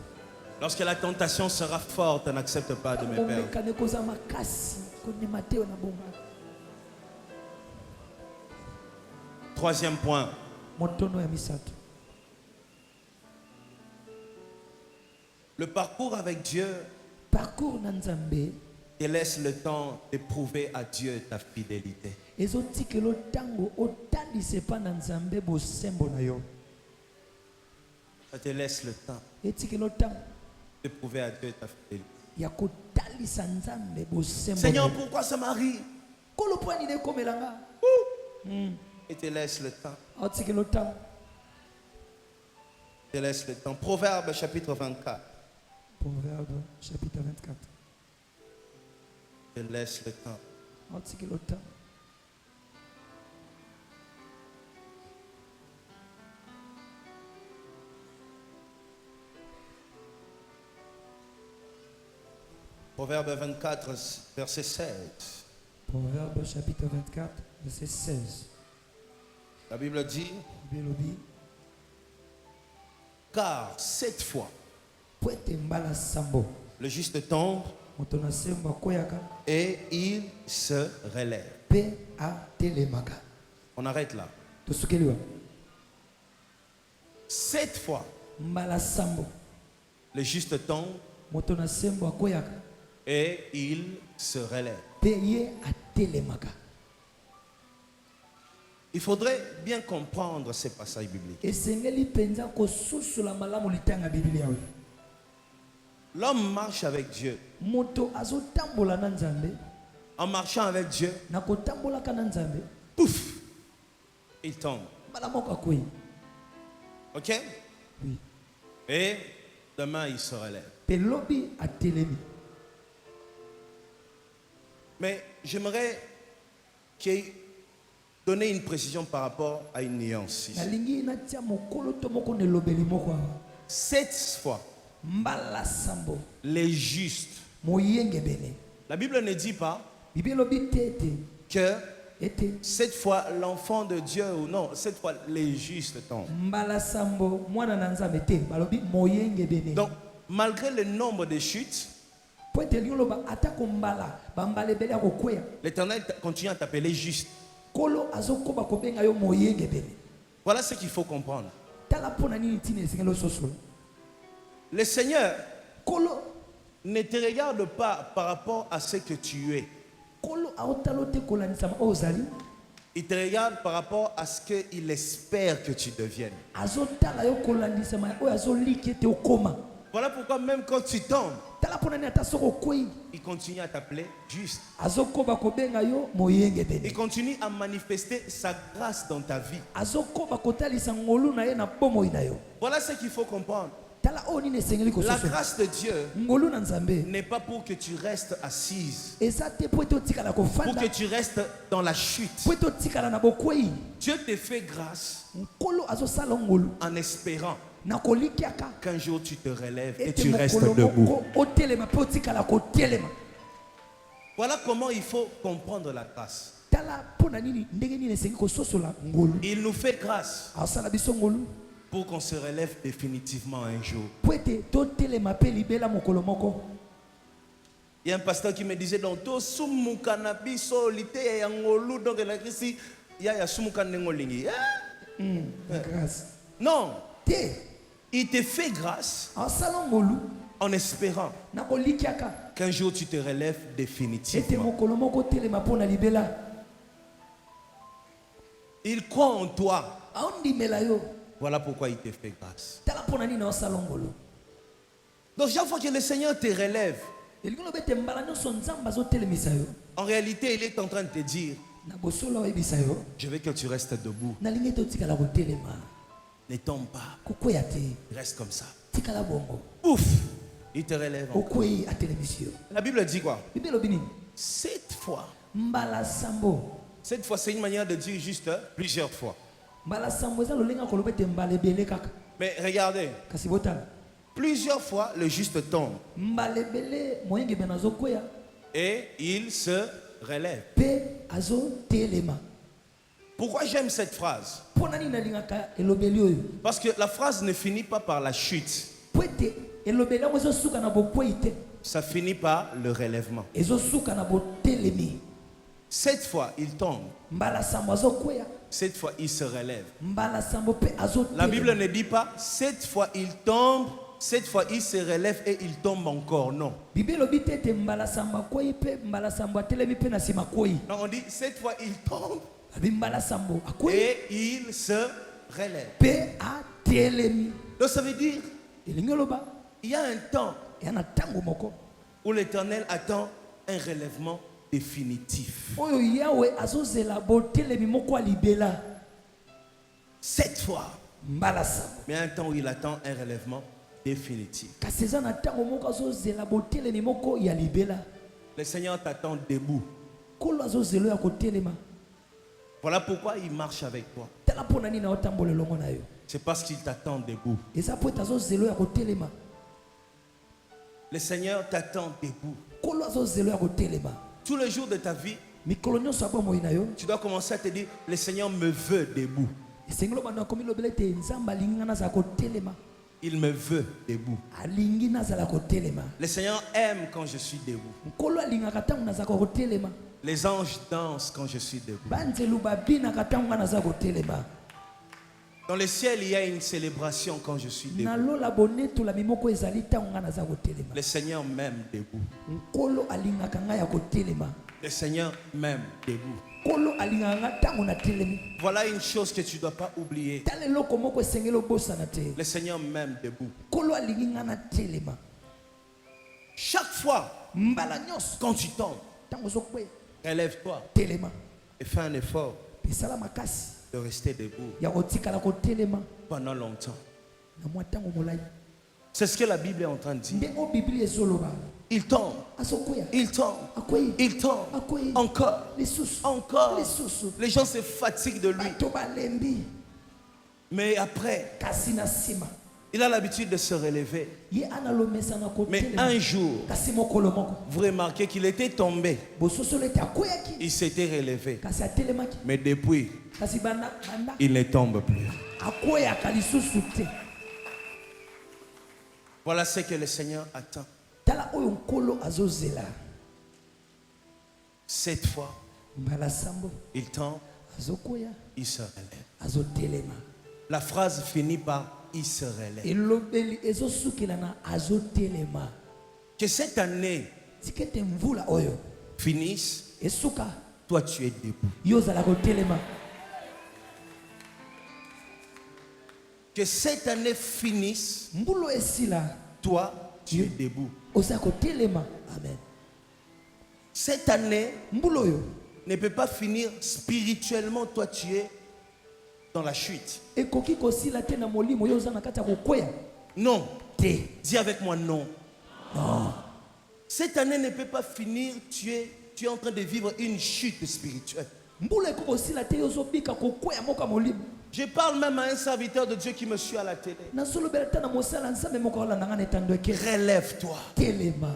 A: Lorsque la tentation sera forte, n'accepte pas de me perdre.
B: Omekane koza makasi. Kondima te na bonga.
A: Troisième point,
B: Motono ya misato.
A: le parcours avec Dieu
B: Parcours na nzambe.
A: te laisse le temps de prouver à Dieu ta fidélité.
B: Ezotikelo tango otandise pa na nzambe bosembo na yo.
A: Ça te laisse le temps
B: Etikelo tango
A: de prouver à Dieu ta fidélité.
B: ya kotalisa nzambe bosembo.
A: Seigneur, pourquoi ça m'arrive?
B: Kolo pwani de komelanga.
A: Et te laisse le temps.
B: Otikelo tango.
A: Te laisse le temps. Proverbe chapitre 24.
B: Proverbe chapitre 24.
A: Te laisse le temps.
B: Otikelo tango.
A: Proverbe 24, verset 16.
B: Proverbe chapitre 24, verset 16.
A: La Bible dit,
B: Belobi,
A: car 7 fois
B: poete mbala sambo.
A: le juste tombe
B: Moto na sembo akoyaka
A: et il se relève.
B: pe a telemaka.
A: On arrête là.
B: Tosukeliwa.
A: 7 fois
B: Mbala sambo.
A: le juste tombe
B: Moto na sembo akoyaka
A: et il se relève.
B: pe ye a telemaka.
A: Il faudrait bien comprendre ces passages bibliques.
B: Esengeli penza kosusula malamu litanga Biblia we.
A: L'homme marche avec Dieu.
B: Moto azotambola na Nzambe,
A: En marchant avec Dieu,
B: na kotambola ka na Nzambe,
A: pouf, il tombe.
B: mbala moko akoyi.
A: Ok?
B: Oui.
A: Et demain, il se relève.
B: Pe lobi a telemi.
A: Mais j'aimerais qu'il y ait donné une précision par rapport à une nuance ici.
B: Nalingi na tia mokolo to moko ne lobeli moko awa.
A: 7 fois,
B: Mbala sambo.
A: les justes.
B: Moyenge bene.
A: La Bible ne dit pas
B: Bibi lobi tete.
A: que
B: Ete.
A: 7 fois l'enfant de Dieu ou non, 7 fois les justes tombent.
B: Mbala sambo. Mwana na Nzambe te. Balobi moyenge bene.
A: Donc, malgré le nombre de chutes,
B: Poete lioloba atako mbala. Bambale bele ako kweya.
A: l'Éternel continue à t'appeler juste.
B: Kolo azokoba kobenga yo moyenge bene.
A: Voilà ce qu'il faut comprendre.
B: Tala pona nini tine singelo sosolo.
A: Le Seigneur
B: Kolo.
A: ne te regarde pas par rapport à ce que tu es.
B: Kolo aotalo te kolanisama ozali.
A: Il te regarde par rapport à ce qu'il espère que tu deviennes.
B: Azotala yo kolanisama oyo azoliki ete okoma.
A: Voilà pourquoi même quand tu tombes,
B: Tala pona nini ata soko kwei.
A: il continue à t'appeler juste.
B: Azokoba kobenga yo moyenge
A: Il
B: bene.
A: continue à manifester sa grâce dans ta vie.
B: Azokoba kotalisa ngolu na ye na bomoi na yo.
A: Voilà ce qu'il faut comprendre.
B: Tala oyo nini esengeli
A: La
B: kososo.
A: grâce de Dieu
B: Ngolu na Nzambe.
A: n'est pas pour que tu restes assise,
B: Eza te po ete otikala
A: pour
B: kofanda.
A: que tu restes dans la chute.
B: Po ete otikala na bokwei.
A: Dieu te fait grâce
B: Nkolo azosala ngolu.
A: en espérant
B: Na kolikiaka.
A: qu'un jour tu te relèves et
B: Ete
A: tu restes
B: mokolo
A: debout.
B: moko otelema pe otikala kotelema.
A: Voilà comment il faut comprendre la grâce.
B: Tala pona nini ndenge nini esengi kososola ngolu.
A: Il nous fait grâce
B: Asala biso ngolu.
A: pour qu'on se relève définitivement un jour.
B: Po ete totelema pe libela mokolo moko.
A: Il y a un pasteur qui me disait donc to sumuka na biso lite ya ngolu donc la krisi ya sumuka nengolingi.
B: La grâce.
A: Non,
B: Te.
A: il te fait grâce
B: Asala ngolu.
A: en espérant
B: Na kolikiaka.
A: qu'un jour tu te relèves
B: Ete
A: définitivement.
B: mokolo moko telema pona libela.
A: Il croit en toi.
B: Aondimela yo.
A: Voilà pourquoi il te fait grâce.
B: Tala pona nini osala ngolu.
A: Donc chaque fois que le Seigneur te relève,
B: Elingi lobete mbala nyonso Nzambe azotelemisa yo.
A: en réalité, il est en train de te dire,
B: Na bosolo oyebisa yo.
A: je veux que tu restes debout.
B: Nalingi ete otikala kotelema.
A: Ne tombe pas.
B: Kokwea te.
A: Reste comme ça.
B: Tikala bongo.
A: Ouf, il te relève. encore.
B: Okwei atelemisi yo.
A: La Bible dit quoi?
B: Bible elobi nini?
A: 7 fois.
B: Mbala sambo.
A: 7 fois, c'est une manière de dire juste plusieurs fois.
B: Mbala sambo eza lolenga koloba ete mbala ebele kaka.
A: Mais regardez,
B: Kasi botala.
A: plusieurs fois, le juste tombe
B: Mbala ebele moyenge bena azokwea
A: et il se relève.
B: pe azotelema.
A: Pourquoi j'aime cette phrase?
B: Mpona nini nalingaka elobeli oyo?
A: Parce que la phrase ne finit pas par la chute,
B: Po ete elobeli yango ezosuka na bokwei te.
A: ça finit par le relèvement.
B: Ezosuka na botelemi.
A: 7 fois, il tombe.
B: Mbala sambo azokwea.
A: 7 fois, il se relève.
B: Mbala sambo pe
A: La Bible
B: azotelema.
A: ne dit pas 7 fois il tombe, 7 fois il se relève et il tombe encore. Non.
B: Bible elobi te ete mbala sambo akwei pe mbala sambo atelemi pe na nsima akwei.
A: Non, on dit 7 fois il tombe
B: Abi mbala sambo akwei
A: et il se relève.
B: pe atelemi.
A: Donc ça veut dire,
B: Elingi oloba
A: il y a un temps
B: ya na ntango moko
A: où l'Éternel attend un relèvement définitif.
B: oyo Yawe azozela botelemi moko ya libela.
A: 7 fois.
B: Mbala sambo.
A: Mais il y a un temps où il attend un relèvement définitif.
B: Kasi eza na ntango moko azozela botelemi moko ya libela.
A: Le Seigneur t'attend debout.
B: Kolo azozela ya kotelema.
A: Voilà pourquoi il marche avec toi.
B: Tala mpona nini aotambola elongo na yo.
A: C'est parce qu'il t'attend debout.
B: Eza po ete azozela ya kotelema.
A: Le Seigneur t'attend debout.
B: Nkolo azozela ya kotelema.
A: Tous les jours de ta vie,
B: Mikolo nyonso ya bomoi na yo.
A: tu dois commencer à te dire, le Seigneur me veut debout.
B: Esengelo bana komi lobele te nzamba alingi nga nazala kotelema.
A: Il me veut debout.
B: Alingi nazala kotelema.
A: Le Seigneur aime quand je suis debout.
B: Nkolo alingaka ntango nazala kotelema.
A: Les anges dansent quand je suis debout.
B: Banzelu babinaka ntango nga nazala kotelema.
A: Dans le ciel, il y a une célébration quand je suis debout.
B: Nalola bonetula mimoko ezali ntango nga nazala kotelema.
A: Le Seigneur m'aime debout.
B: Nkolo alingaka nga ya kotelema.
A: Le Seigneur m'aime debout.
B: Nkolo alingaka nga ntango natelemi.
A: Voilà une chose que tu ne dois pas oublier.
B: Tala eloko moko esengeli obosana te.
A: Le Seigneur m'aime debout.
B: Nkolo alingi nga natelema.
A: Chaque fois,
B: Mbala nyonso
A: quand tu tombes,
B: ntango ozokweya
A: relève-toi
B: telema.
A: et fais un effort
B: Esala makasi
A: de rester debout
B: ya kotikala kotelema
A: pendant longtemps.
B: na mwa ntango molai.
A: C'est ce que la Bible est en train de dire.
B: Nde o biblia ezoloba.
A: Il tombe,
B: Azokweya
A: il tombe,
B: akweyi
A: il tombe.
B: akweyi
A: Encore,
B: lisusu
A: encore.
B: lisusu.
A: Les gens se fatiguent de lui.
B: Bato balembi
A: Mais après,
B: kasi na nsima
A: il a l'habitude de se relever.
B: ye analomesa na
A: Mais
B: kotelema.
A: un jour,
B: Kasi mokolo moko
A: vous remarquez qu'il était tombé.
B: bososolo ete akweyaki
A: Il s'était relevé.
B: kasi atelemaki.
A: Mais depuis,
B: Kasi banda
A: il ne tombe plus.
B: akweyaka lisusu te.
A: Voilà ce que le Seigneur attend.
B: Tala oyo nkolo azozela.
A: Cette fois,
B: Mbala sambo
A: il tombe,
B: azokweya
A: il se relève.
B: azotelema.
A: La phrase finit par il se relève.
B: elobeli ezosukila na azotelema.
A: Que cette année
B: Tika ete mvula oyo
A: finisse,
B: esuka
A: toi tu es debout.
B: yo ozala kotelema.
A: Que cette année finisse,
B: Mbulo esila
A: toi tu es debout.
B: ozala kotelema. Amen.
A: Cette année
B: Mbulo oyo
A: ne peut pas finir spirituellement, toi tu es dans la chute.
B: ekoki kosila te na molimo yo oza na kati ya kokweya
A: Non.
B: te.
A: Dis avec moi non.
B: Non.
A: Cette année ne peut pas finir, tu es en train de vivre une chute spirituelle.
B: Mbulo ekoki kosila te yo ozobika kokweya moko ya molimo.
A: Je parle même à un serviteur de Dieu qui me suit à la télé.
B: nazolobela ta na mosala nzambe moko alanda nga na etando eke
A: Relève-toi.
B: telema.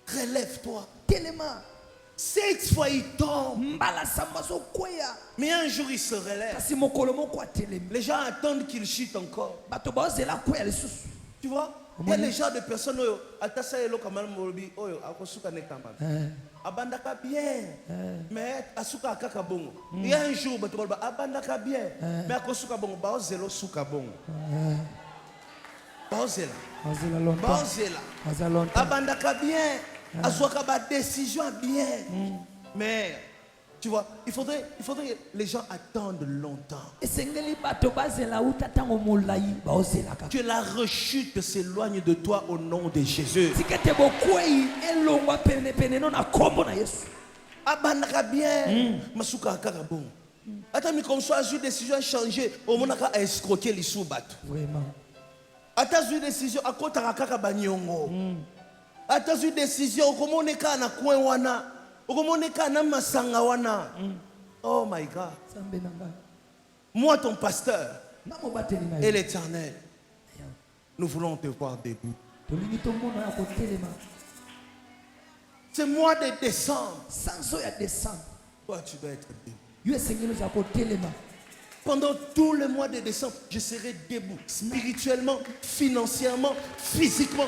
A: Relève-toi.
B: Telema.
A: Cette fois il tombe.
B: Mbala samba azokweya
A: Mais un jour il se relève.
B: kasi mokolo moko atelemi.
A: Les gens attendent qu'il chute encore.
B: bato baozela kweya lisusu.
A: Tu vois? Il y a les gens de personnes oyo atasa elo kamala molobi oyo akosuka ne kamala. Abandaka bien. Mais asuka kaka bongo. Il y a un jour bato baloba abandaka bien. Mais akosuka bongo ba ozelo suka bongo. Ba ozela.
B: azela longtemps.
A: Ba ozela.
B: aza longtemps.
A: Abandaka bien. Azwaka ba décision bien. Mais tu vois, il faudrait que les gens attendent longtemps.
B: esengeli bato bazela uta ntango molai baozelaka.
A: Que la rechute s'éloigne de toi au nom de Jésus.
B: tika ete bokwei elongwa penepene no na kombo na yesu.
A: Abandaka bien. Masuka kaka bon. Ata mi comme ça azui décision changer au monaka a escroquer les sous bateau.
B: Vraiment.
A: Ata azui décision akotaka kaka banyongo. Ata azui décision okomoneka na coin wana. Okomoneka na masanga wana. Oh my God.
B: Nzambe na ngai.
A: Moi ton pasteur
B: Na mobateli na
A: et
B: yo.
A: l'Éternel, nous voulons te voir debout.
B: tolingi tomona ya kotelema.
A: Ce mois de décembre,
B: sanso ya décembre
A: toi tu dois être debout.
B: yo esengeli ozala kotelema.
A: Pendant tout le mois de décembre, je serai debout, spirituellement, financièrement, physiquement.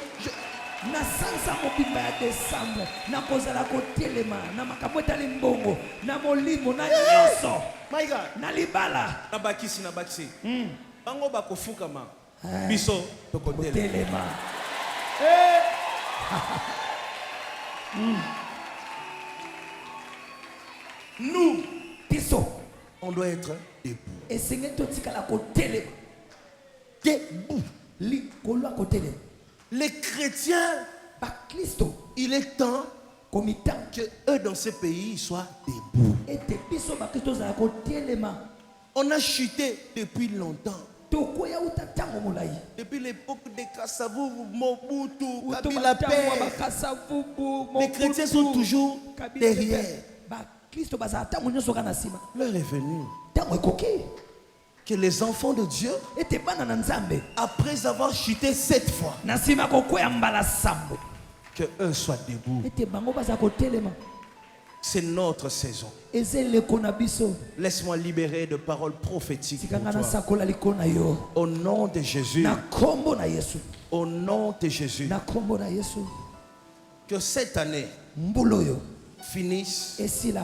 B: na sansa mobimba ya décembre nakozala kotelema na makambo etali mbongo na molimo na nyonso
A: My God.
B: na libala
A: Nabakisi. Bango bakofukama. Biso tokotele.
B: kotelema.
A: Nous,
B: biso
A: on doit être debout.
B: esengeli totikala kotelema.
A: Debout.
B: likolo ya kotelema.
A: Les chrétiens,
B: bakristo
A: il est temps
B: komitan
A: que eux dans ce pays soient debout.
B: ete biso bakristo ozala kotelema.
A: On a chuté depuis longtemps.
B: tokoya uta ntango molai.
A: Depuis l'époque de Kasavubu, Mobutu,
B: Uto
A: Kabila
B: batango ya
A: Père.
B: bakasavubu,
A: Les chrétiens sont toujours
B: Kabila
A: derrière.
B: Père. bakristo bazala ntango nyonso kaka na nsima.
A: L'heure est venue
B: ntango ekoki
A: que les enfants de Dieu,
B: ete bana na nzambe
A: après avoir chuté 7 fois,
B: na nsima kokwea mbala sambo
A: que eux soient debout.
B: ete bango baza kotelema.
A: C'est notre saison.
B: eza eleko na biso.
A: Laisse-moi libérer de paroles prophétiques pour
B: tikanga na
A: toi.
B: sakola likolo na yo
A: Au nom de Jésus.
B: na kombo na Yesu,
A: Au nom de Jésus.
B: na kombo na Yesu.
A: Que cette année
B: mbula oyo
A: finisse
B: esila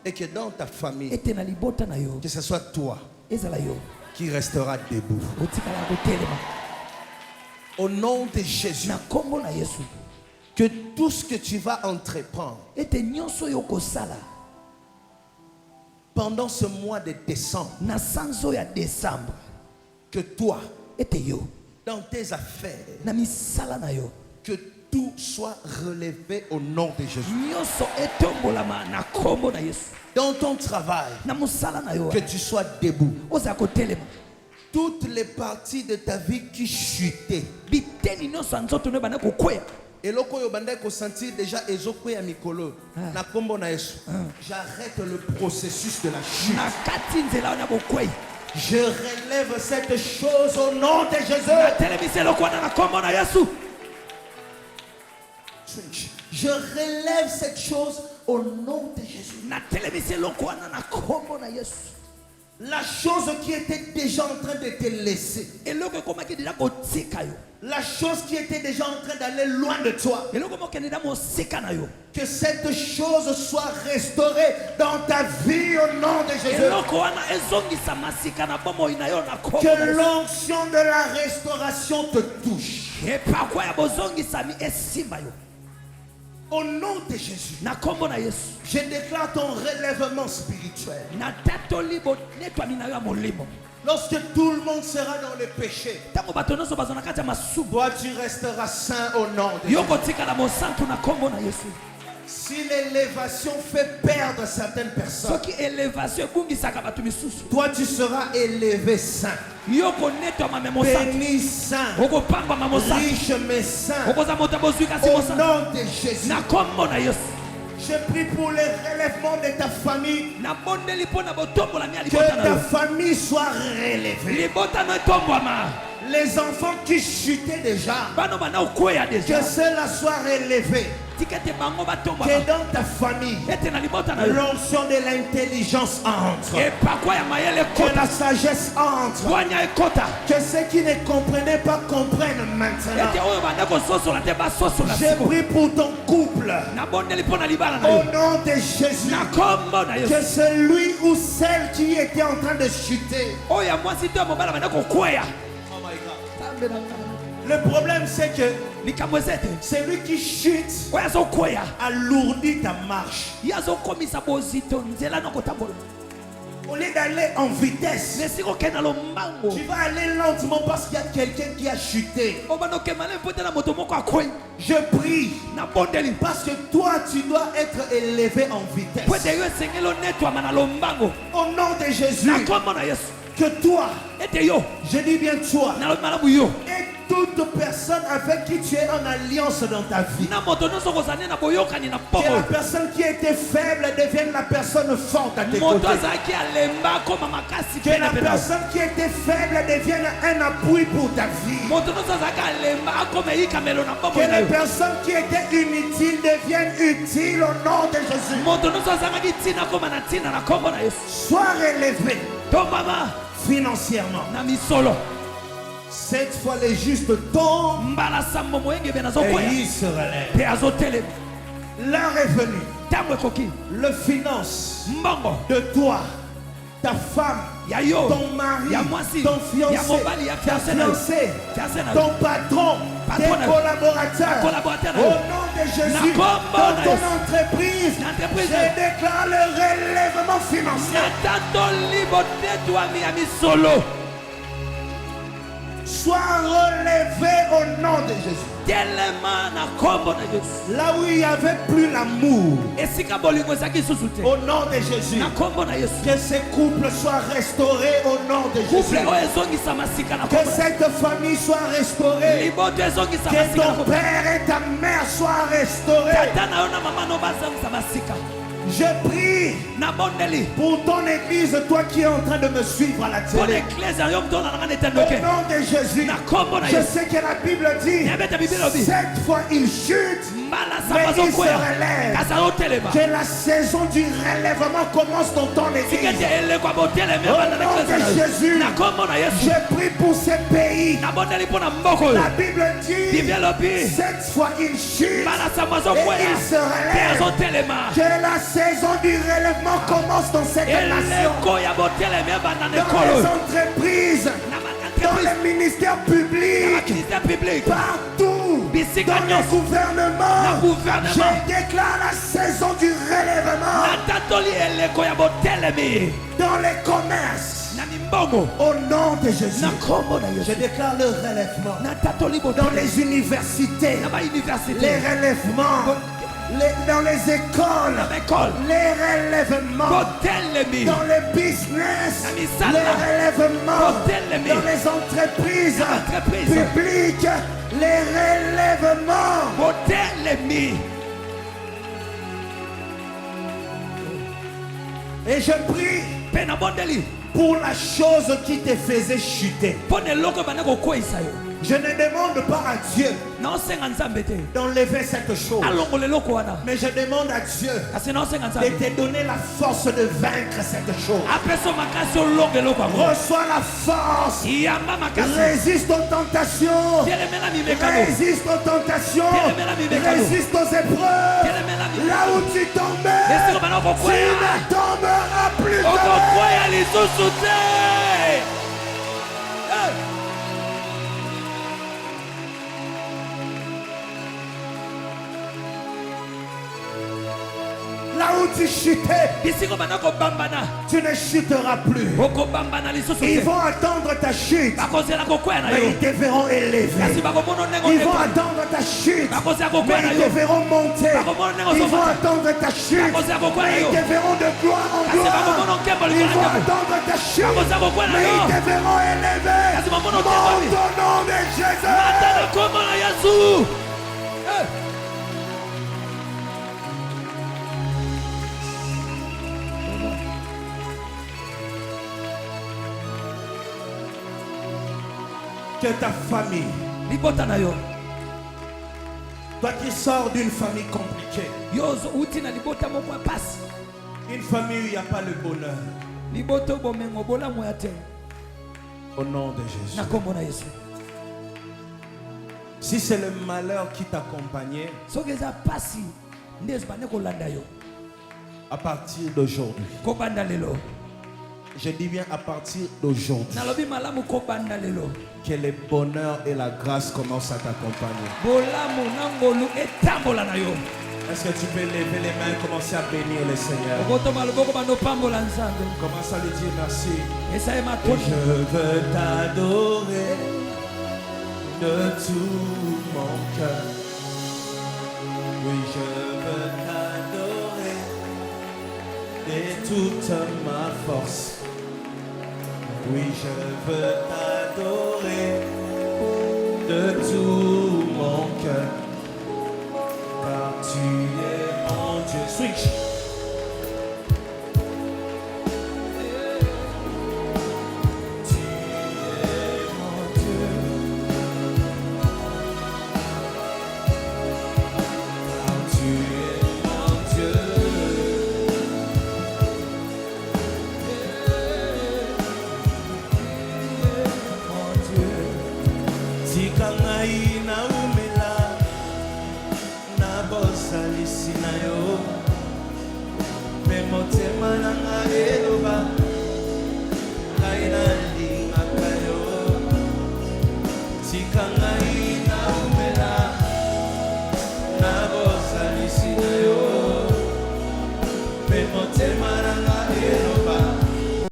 A: et que dans ta famille,
B: ete na libota na yo
A: que ce soit toi
B: ezala yo
A: qui restera debout.
B: otikala kotelema
A: Au nom de Jésus.
B: na kombo na Yesu.
A: Que tout ce que tu vas entreprendre
B: ete nyonso oyo okosala
A: pendant ce mois de décembre,
B: na sanza oyo ya Desambre,
A: que toi,
B: ete yo
A: dans tes affaires,
B: na misala na yo
A: que tout soit relevé au nom de Jésus.
B: nyonso etombolama na kombo na Yesu.
A: Dans ton travail,
B: na mosala na yo
A: que tu sois debout.
B: oza kotelema.
A: Toutes les parties de ta vie qui chutaient.
B: biteni nyonso ya nzoto no ebanda kokwea.
A: Et loko yo banda ko sentir déjà ezokwe ya mikolo. Na kombo na Yesu. J'arrête le processus de la chute.
B: na kati nzela oyo na bokwei
A: Je relève cette chose au nom de Jésus.
B: natelemisa eloko wana na kombo na Yesu.
A: Je relève cette chose au nom de Jésus.
B: natelemisa eloko wana na kombo na Yesu.
A: La chose qui était déjà en train de te laisser.
B: eloko ekomaki deja kotika yo,
A: La chose qui était déjà en train d'aller loin de toi.
B: eloko mokende na mosika na yo,
A: Que cette chose soit restaurée dans ta vie au nom de Jésus.
B: eloko wana ezongisa masika na bomoi na yo na kombo na
A: Que
B: Yesu.
A: l'onction de la restauration te touche.
B: epakwa ya bozongisami esimba yo
A: Au nom de Jésus.
B: na kombo na Yesu.
A: Je déclare ton relèvement spirituel.
B: na tatoli bonetwami na yo ya molimo.
A: Lorsque tout le monde sera dans le péché,
B: ntango bato nyonso bazwa na kati ya masumu,
A: toi tu resteras saint au nom de
B: yo
A: Jésus.
B: kotikala mosantu na kombo na Yesu.
A: Si l'élévation fait perdre certaines personnes,
B: soki elevation ebungisaka bato misusu,
A: toi tu seras élevé saint,
B: yo konetwama me mosantu,
A: béni saint,
B: okopambama mosantu,
A: riche mais saint.
B: okoza moto bozwi kasi
A: Au
B: mosantu
A: nom de Jésus,
B: na kombo na Yesu.
A: je prie pour le relèvement de ta famille.
B: nabondeli mpo na botombolami ya
A: Que
B: libota na
A: ta
B: yo,
A: famille soit relevée.
B: libota no etombwama,
A: Les enfants qui chutaient déjà,
B: bano bana okweya
A: que
B: deja,
A: cela soit relevé.
B: tika ete bango
A: Que
B: batombwama,
A: dans ta famille,
B: ete na libota na yo
A: l'onction de l'intelligence entre.
B: epakwa ya mayele
A: Que
B: ekota,
A: la sagesse entre.
B: bwanya ekota,
A: Que ceux qui ne comprenaient pas comprennent maintenant.
B: ete oyo banda kososola te basosola
A: Je
B: siko.
A: prie pour ton couple.
B: nabondeli mpo na libala na
A: Au
B: yo
A: nom de Jésus.
B: na kombo na
A: Que
B: Yesu.
A: celui ou celle qui était en train de chuter.
B: oyo ya mwasi to ya mobala banda kokweya.
A: Le problème c'est que
B: likambo eza ete
A: celui qui chute
B: oyo azokweya
A: alourdit ta marche.
B: ye azokomisa bozito nzela na kotambola,
A: Au lieu d'aller en vitesse,
B: esika okende na lombango
A: tu vas aller lentement parce qu'il y a quelqu'un qui a chuté.
B: obanda okemale mpo ete na moto moko akwei.
A: Je prie
B: nabondeli
A: parce que toi tu dois être élevé en
B: mpo
A: vitesse.
B: ete yo esengeli onetwama na lombango
A: Au nom de Jésus,
B: na kombo na Yesu.
A: que toi,
B: ete yo
A: je dis bien toi,
B: nalobi malamu yo
A: et toute personne avec qui tu es en alliance dans ta vie,
B: na moto nyonso kozali na boyokani na
A: que la
B: pombo,
A: personne qui était faible devienne la personne forte à tes
B: moto
A: côtés.
B: azalaki alemba akoma makasi
A: Que la
B: pene pene,
A: personne qui était faible devienne un appui pour ta vie.
B: moto nyonso azalaki alemba akoma eyikamelo na bomoi
A: Que
B: na
A: les
B: yo,
A: personnes qui étaient inutiles deviennent utiles au nom de Jésus.
B: moto nyonso azalaki ntina akoma na ntina na kombo na Yesu.
A: Sois relevé
B: tombama
A: financièrement.
B: na misolo,
A: Cette fois, les justes tombent
B: mbala sambo moyengebe
A: et
B: nazokwea
A: ils se relèvent.
B: mpe azotelema.
A: L'heure est venue.
B: ntango ekoki
A: Le finance
B: mbongo
A: de toi, ta femme,
B: ya yo,
A: ton mari,
B: ya mwasi,
A: ton
B: ya
A: fiancé,
B: mobali, ya
A: ta
B: fiancé na yo,
A: fiancée,
B: fiancé na yo,
A: ton patron, tes
B: Patron na yo,
A: collaborateurs.
B: collaborateur na
A: Au
B: yo,
A: nom de Jésus,
B: Na kombo
A: dans
B: na
A: ton
B: Yesu.
A: entreprise,
B: Na entreprise.
A: je déclare le relèvement financier.
B: natatoli bonetwami ya misolo.
A: Sois relevé au nom de Jésus.
B: telema na kombo na Yesu.
A: Là où il n'y avait plus l'amour,
B: esika bolingo ezalaki lisusu te,
A: au nom de Jésus.
B: na kombo na Yesu.
A: Que ces couples soient restaurés au nom de
B: couple
A: Jésus.
B: oyo ezongisa masika na
A: Que
B: kombo na Yesu.
A: cette famille soit restaurée.
B: liboto ezongisa
A: Que
B: masika na
A: ton
B: kombo na Yesu.
A: père et ta mère soient restaurés.
B: tata na yo na mama no bazongisa masika.
A: Je prie pour ton église, toi qui es en train de me suivre à la télé. Au nom de Jésus, je sais que la Bible dit, 7 fois il chute, mais il se relève. Que la saison du relèvement commence dans ton église. Au nom de Jésus, je prie pour ces pays. La Bible dit, 7 fois il chute, et il se relève. Que la saison du relèvement commence dans cette nation, dans les entreprises, dans les ministères publics, partout, dans le gouvernement. Je déclare la saison du relèvement dans les commerces. Au nom de Jésus, je déclare le relèvement dans les universités, les relèvements. Dans les écoles, les relèvements, dans les business, les relèvements, dans les entreprises publiques, les relèvements. Et je prie pour la chose qui te faisait chuter. Je ne demande pas à Dieu d'enlever cette chose, mais je demande à Dieu de te donner la force de vaincre cette chose. Reçois la force, résiste aux tentations, résiste aux tentations, résiste aux épreuves. Là où tu tombais, tu ne tomberas plus jamais. Là où tu chutais, tu ne chuteras plus. Ils vont attendre ta chute, mais ils te verront élevé. Ils vont attendre ta chute, mais ils te verront monter. Ils vont attendre ta chute, mais ils te verront de gloire en gloire. Ils vont attendre ta chute, mais ils te verront élevé. Monte au nom de Jésus. Que ta famille, toi qui sors d'une famille compliquée, une famille où il n'y a pas le bonheur, au nom de Jésus. Si c'est le malheur qui t'accompagnait, à partir d'aujourd'hui, je dis bien à partir d'aujourd'hui, que le bonheur et la grâce commencent à t'accompagner. Est-ce que tu peux lever les mains et commencer à bénir le Seigneur? Commence à lui dire merci. Et je veux t'adorer de tout mon cœur. Oui, je veux t'adorer de toute ma force. Oui, je veux t'adorer de tout mon cœur, car tu es mon Dieu. Switch. Tu es mon Dieu, car tu es mon Dieu. Tikangai na umela na bosalisi na yo, pe motema na ngai eloba ngai nalingaka yo. Tikangai